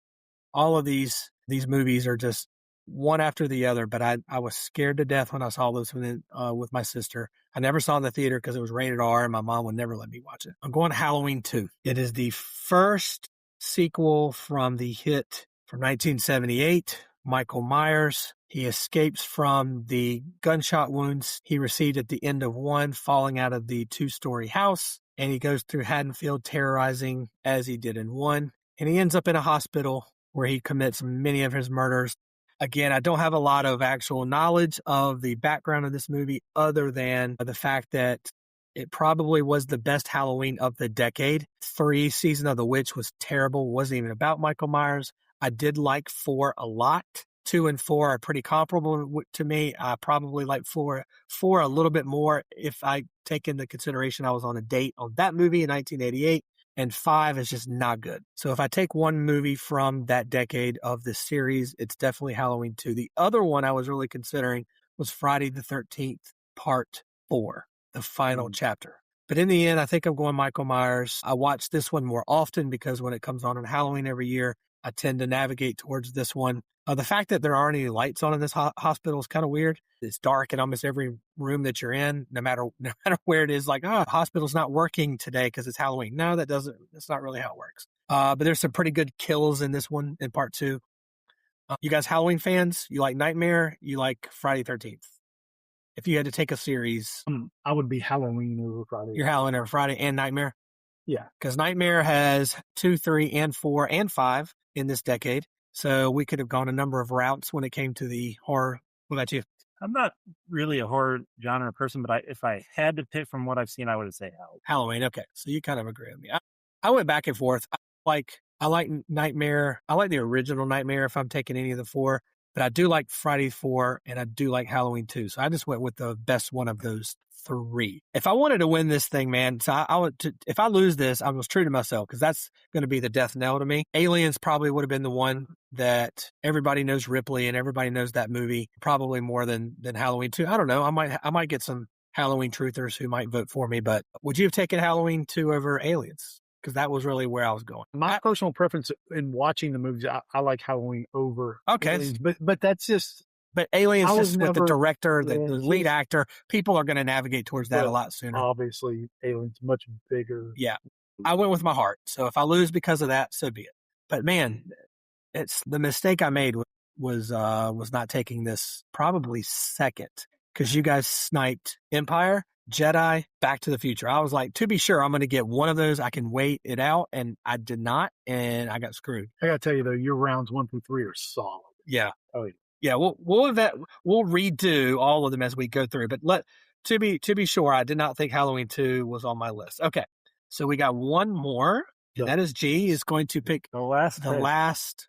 all of these movies are just one after the other, but I was scared to death when I saw this with my sister. I never saw it in the theater because it was rated R and my mom would never let me watch it. I'm going Halloween 2. It is the first sequel from the hit from 1978, Michael Myers. He escapes from the gunshot wounds he received at the end of 1, falling out of the 2-story house, and he goes through Haddonfield terrorizing as he did in 1, and he ends up in a hospital where he commits many of his murders. Again, I don't have a lot of actual knowledge of the background of this movie other than the fact that it probably was the best Halloween of the decade. 3, Season of the Witch, was terrible. Wasn't even about Michael Myers. I did like 4 a lot. 2 and 4 are pretty comparable to me. I probably like 4 a little bit more if I take into consideration I was on a date on that movie in 1988. And 5 is just not good. So if I take one movie from that decade of this series, it's definitely Halloween 2. The other one I was really considering was Friday the 13th, Part 4, the final chapter. But in the end, I think I'm going Michael Myers. I watch this one more often because when it comes on Halloween every year, I tend to navigate towards this one. The fact that there aren't any lights on in this hospital is kind of weird. It's dark in almost every room that you're in, no matter where it is. Like, the hospital's not working today because it's Halloween. No, that's not really how it works. But there's some pretty good kills in this one, in Part 2. You guys Halloween fans? You like Nightmare? You like Friday 13th? If you had to take a series. I would be Halloween over Friday. You're Halloween over Friday and Nightmare? Yeah. Because Nightmare has 2, 3, and 4, and 5 in this decade. So we could have gone a number of routes when it came to the horror. What about you? I'm not really a horror genre person, but if I had to pick from what I've seen, I would say Halloween. Okay, so you kind of agree with me. I went back and forth. I like Nightmare. I like the original Nightmare if I'm taking any of the 4, but I do like Friday 4 and I do like Halloween 2. So I just went with the best one of those 3. If I wanted to win this thing, man, so if I lose this, I was true to myself because that's going to be the death knell to me. Aliens probably would have been the one that everybody knows Ripley and everybody knows that movie probably more than Halloween 2. I don't know. I might get some Halloween truthers who might vote for me, but would you have taken Halloween 2 over Aliens? Because that was really where I was going. My personal preference in watching the movies, I like Halloween over Aliens, but that's just... But Aliens, just with the director, the lead actor, people are going to navigate towards that a lot sooner. Obviously, Aliens much bigger. Yeah. I went with my heart. So if I lose because of that, so be it. But man, it's the mistake I made was not taking this probably second because you guys sniped Empire, Jedi, Back to the Future. I was like, to be sure, I'm going to get one of those. I can wait it out. And I did not. And I got screwed. I got to tell you, though, your rounds 1 through 3 are solid. Yeah. Oh, yeah. Yeah, we'll redo all of them as we go through. But to be sure, I did not think Halloween 2 was on my list. Okay, so we got one more. Yep. That is G is going to pick the last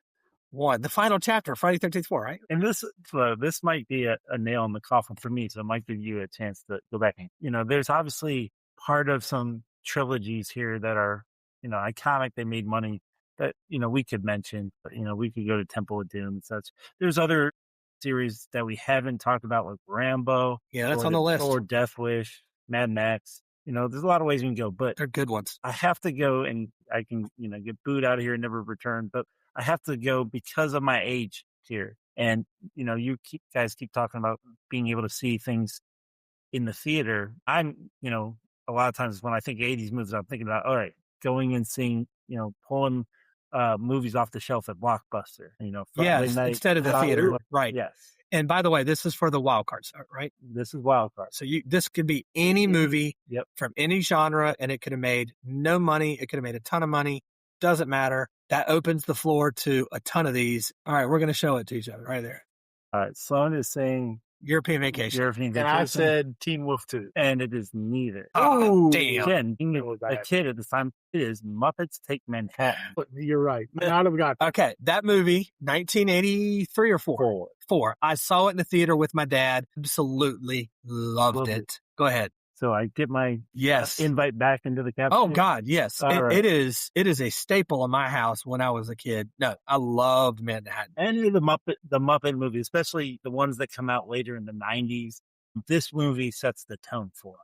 one, the final chapter, Friday 13th 4, right? And this might be a nail in the coffin for me, so it might give you a chance to go back. There's obviously part of some trilogies here that are iconic. They made money that we could mention. But, we could go to Temple of Doom and such. There's other series that we haven't talked about, like Rambo. Yeah, that's on the list. Or Death Wish, Mad Max. There's a lot of ways we can go, but they're good ones. I have to go, and I can, get booed out of here and never return. But I have to go because of my age here. And, you guys keep talking about being able to see things in the theater, I'm, a lot of times when I think 80s movies, I'm thinking about, all right, going and seeing, pulling movies off the shelf at Blockbuster, Friday Yes, night. instead of the theater. Right. Yes. And by the way, this is for the wild cards, right? This is wild card. So this could be any movie Yep. from any genre, and it could have made no money. It could have made a ton of money. Doesn't matter. That opens the floor to a ton of these. All right, we're going to show it to each other right there. All right, Sloan is saying European Vacation. And I said Teen Wolf 2. And it is neither. Oh, damn. Again, being a kid at the time, it is Muppets Take Manhattan. You're right. I'd have got Okay, that movie, 1983 or 4? 4. I saw it in the theater with my dad. Absolutely loved it. Go ahead. So I get my invite back into the cabinet. Oh God, yes. It is a staple in my house when I was a kid. No, I loved Manhattan. Any of the Muppet movies, especially the ones that come out later in the 90s, this movie sets the tone for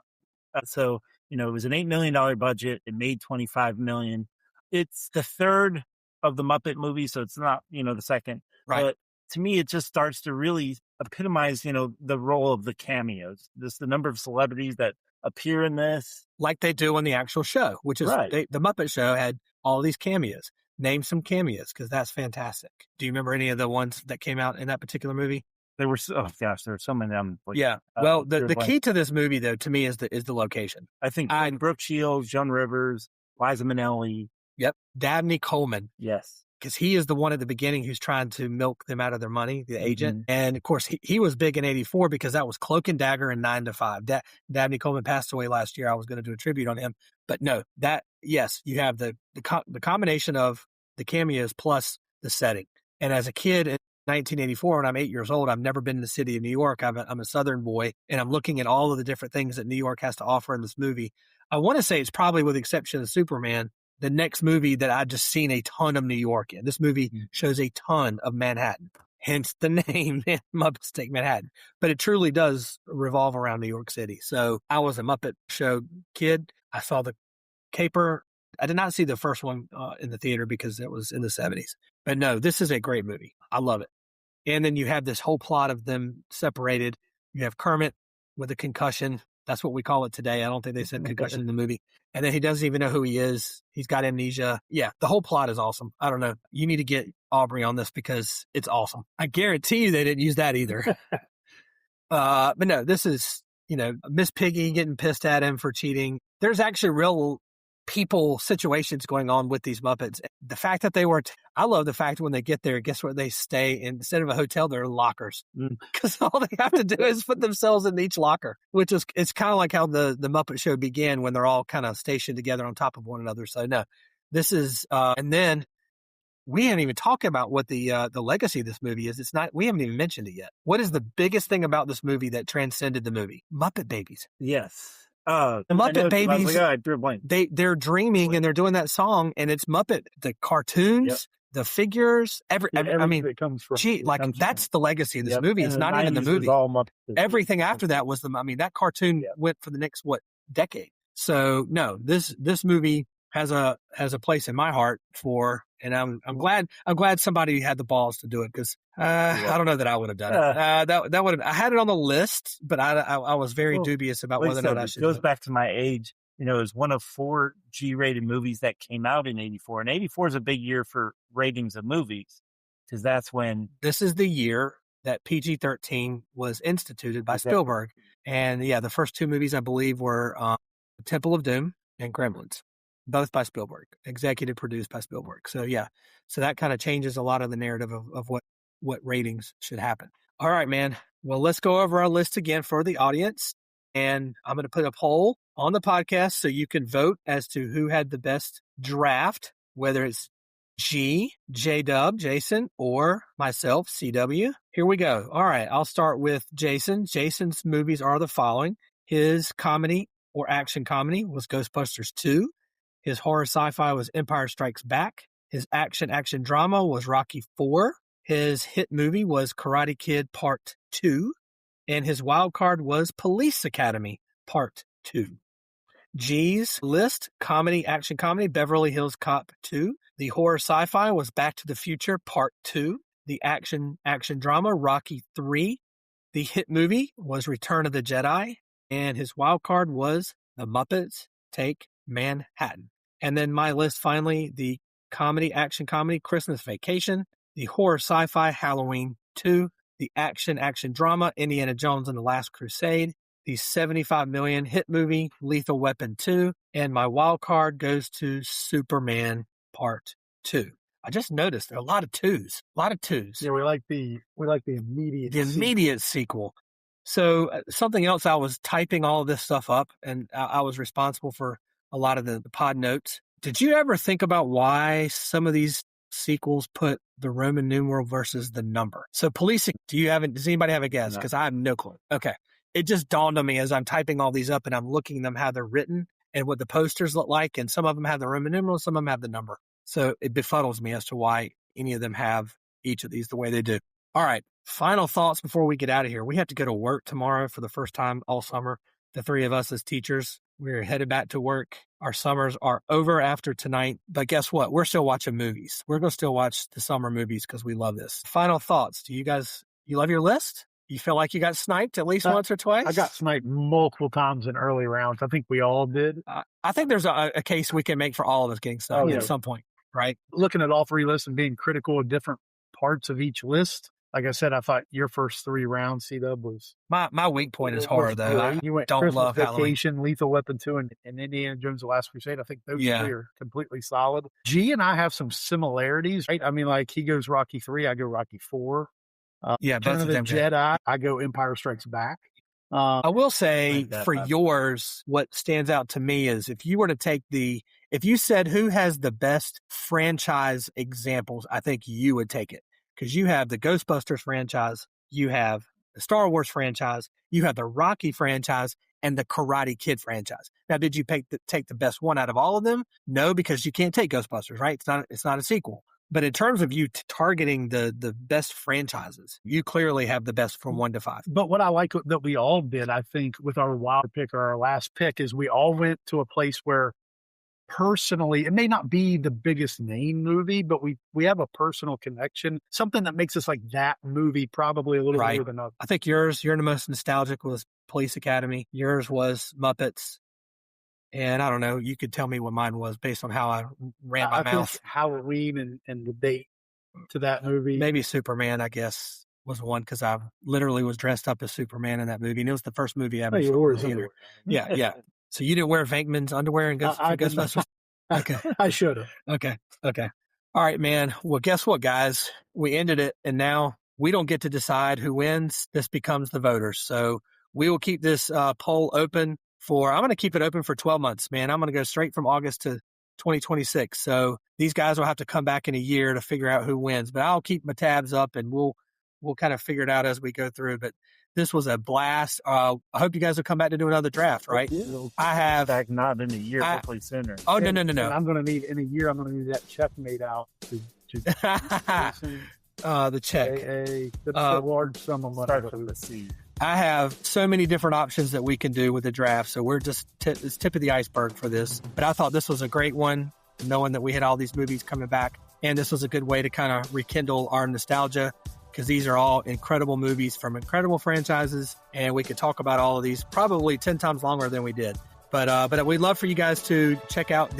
them. So, it was an $8 million budget. It made $25 million. It's the third of the Muppet movies, so it's not, the second. Right. But to me, it just starts to really epitomize, the role of the cameos. The number of celebrities that appear in this. Like they do on the actual show, which is right. The Muppet Show had all these cameos. Name some cameos, because that's fantastic. Do you remember any of the ones that came out in that particular movie? There were there were so many. Well, the key to this movie, though, to me, is the location. I think Brooke Shields, Joan Rivers, Liza Minnelli. Yep. Dabney Coleman. Yes. Because he is the one at the beginning who's trying to milk them out of their money, the agent. And of course, he was big in 84 because that was Cloak and Dagger and 9 to 5. Dabney Coleman passed away last year. I was going to do a tribute on him. But no, you have the combination of the cameos plus the setting. And as a kid in 1984, when I'm 8 years old, I've never been in the city of New York. I'm a Southern boy, and I'm looking at all of the different things that New York has to offer in this movie. I want to say it's probably, with the exception of Superman, the next movie that I've just seen a ton of New York in. This movie shows a ton of Manhattan, hence the name Muppets Take Manhattan. But it truly does revolve around New York City. So I was a Muppet Show kid. I saw the Caper. I did not see the first one in the theater because it was in the 70s. But no, this is a great movie. I love it. And then you have this whole plot of them separated. You have Kermit with a concussion. That's what we call it today. I don't think they said concussion in the movie. And then he doesn't even know who he is. He's got amnesia. Yeah, the whole plot is awesome. I don't know. You need to get Aubrey on this because it's awesome. I guarantee you they didn't use that either. But no, this is, Miss Piggy getting pissed at him for cheating. There's actually real situations going on with these Muppets. The fact that I love the fact when they get there, guess where they stay? Instead of a hotel, they're in lockers. Because all they have to do is put themselves in each locker, it's kind of like how the Muppet Show began when they're all kind of stationed together on top of one another. So no, this is, and then we haven't even talked about what the legacy of this movie is. We haven't even mentioned it yet. What is the biggest thing about this movie that transcended the movie? Muppet Babies. Yes. The Muppet Babies, they're dreaming and they're doing that song, and it's Muppet, the cartoons, the figures, that comes from. That's the legacy of this movie. It's not even the movie. Everything after that was that cartoon went for the next, decade. So no, this movie has a place in my heart and I'm glad somebody had the balls to do it, because I don't know that I would have done it. That would have, I had it on the list, but I was very dubious about whether or not I should. It goes back to my age. It was one of 4 G-rated movies that came out in 84, and 84 is a big year for ratings of movies, because that's when this is the year that PG-13 was instituted by Spielberg, and the first 2 movies I believe were Temple of Doom and Gremlins. Both by Spielberg, executive produced by Spielberg. So so that kind of changes a lot of the narrative of what ratings should happen. All right, man. Well, let's go over our list again for the audience. And I'm going to put a poll on the podcast so you can vote as to who had the best draft, whether it's J-Dub, Jason, or myself, CW. Here we go. All right. I'll start with Jason. Jason's movies are the following. His comedy or action comedy was Ghostbusters 2. His horror sci-fi was Empire Strikes Back. His action drama was Rocky IV. His hit movie was Karate Kid Part 2. And his wild card was Police Academy Part 2. G's list, action comedy, Beverly Hills Cop 2. The horror sci-fi was Back to the Future Part 2. The action drama, Rocky 3. The hit movie was Return of the Jedi. And his wild card was The Muppets Take Manhattan. And then my list, finally, the action comedy, Christmas Vacation, the horror sci-fi, Halloween 2, the action drama, Indiana Jones and the Last Crusade, the $75 million hit movie, Lethal Weapon 2, and my wild card goes to Superman Part 2. I just noticed there are a lot of twos. Yeah, we like the immediate sequel. So something else, I was typing all of this stuff up, and I was responsible for a lot of the pod notes. Did you ever think about why some of these sequels put the Roman numeral versus the number? So policing, does anybody have a guess? Because I have no clue. Okay. It just dawned on me as I'm typing all these up and I'm looking at them, how they're written and what the posters look like. And some of them have the Roman numeral, some of them have the number. So it befuddles me as to why any of them have each of these the way they do. All right. Final thoughts before we get out of here. We have to go to work tomorrow for the first time all summer. The three of us as teachers, we're headed back to work. Our summers are over after tonight. But guess what? We're still watching movies. We're going to still watch the summer movies because we love this. Final thoughts. Do you guys, you love your list? You feel like you got sniped at least once or twice? I got sniped multiple times in early rounds. I think we all did. I think there's a case we can make for all of us getting sniped at some point, right? Looking at all three lists and being critical of different parts of each list. Like I said, I thought your first 3 rounds, C-Dub, was... My weak point is horror, though. You went don't Christmas love Vacation, Halloween. Lethal Weapon 2, and Indiana Jones: The Last Crusade. I think those 3 are completely solid. G and I have some similarities, right? I mean, like, he goes Rocky 3, I go Rocky 4. Both of the them Jedi, I go Empire Strikes Back. I will say for yours, what stands out to me is if you said who has the best franchise examples, I think you would take it. Because you have the Ghostbusters franchise, you have the Star Wars franchise, you have the Rocky franchise, and the Karate Kid franchise. Now, did you take the best one out of all of them? No, because you can't take Ghostbusters, right? It's not a sequel. But in terms of you targeting the best franchises, you clearly have the best from 1 to 5. But what I like that we all did, I think, with our wild pick or our last pick, is we all went to a place where personally, it may not be the biggest name movie, but we have a personal connection, something that makes us like that movie probably a little better than others. I think you're the most nostalgic was Police Academy. Yours was Muppets. And I don't know, you could tell me what mine was based on how I ran my mouth. Think Halloween and the date to that movie. Maybe Superman, I guess, was one because I literally was dressed up as Superman in that movie. And it was the first movie I ever saw either. Yeah. So you didn't wear Venkman's underwear and Ghostbusters? Okay. I should have. Okay. All right, man. Well, guess what, guys? We ended it, and now we don't get to decide who wins. This becomes the voters. So we will keep this poll open I'm going to keep it open for 12 months, man. I'm going to go straight from August to 2026. So these guys will have to come back in a year to figure out who wins. But I'll keep my tabs up, and we'll kind of figure it out as we go through. But this was a blast. I hope you guys will come back to do another draft, right? I have... Back not in a year, hopefully sooner. Oh, no. And I'm going to need, in a year, I'm going to need that check made out to the check. The large sum of money. Start from the seed. I have so many different options that we can do with the draft. So we're just it's tip of the iceberg for this. But I thought this was a great one, knowing that we had all these movies coming back. And this was a good way to kind of rekindle our nostalgia because these are all incredible movies from incredible franchises. And we could talk about all of these probably 10 times longer than we did. But we'd love for you guys to check out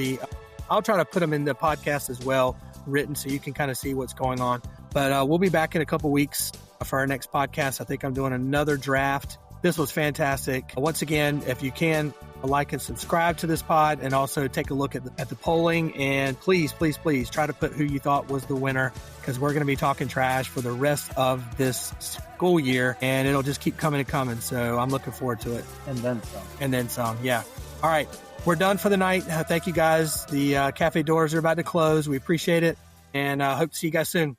I'll try to put them in the podcast as well, written, so you can kind of see what's going on. But we'll be back in a couple weeks for our next podcast. I think I'm doing another draft. This was fantastic. Once again, if you can, like and subscribe to this pod and also take a look at the polling. And please try to put who you thought was the winner because we're going to be talking trash for the rest of this school year and it'll just keep coming and coming. So I'm looking forward to it. And then some. Yeah. All right. We're done for the night. Thank you guys. The cafe doors are about to close. We appreciate it and hope to see you guys soon.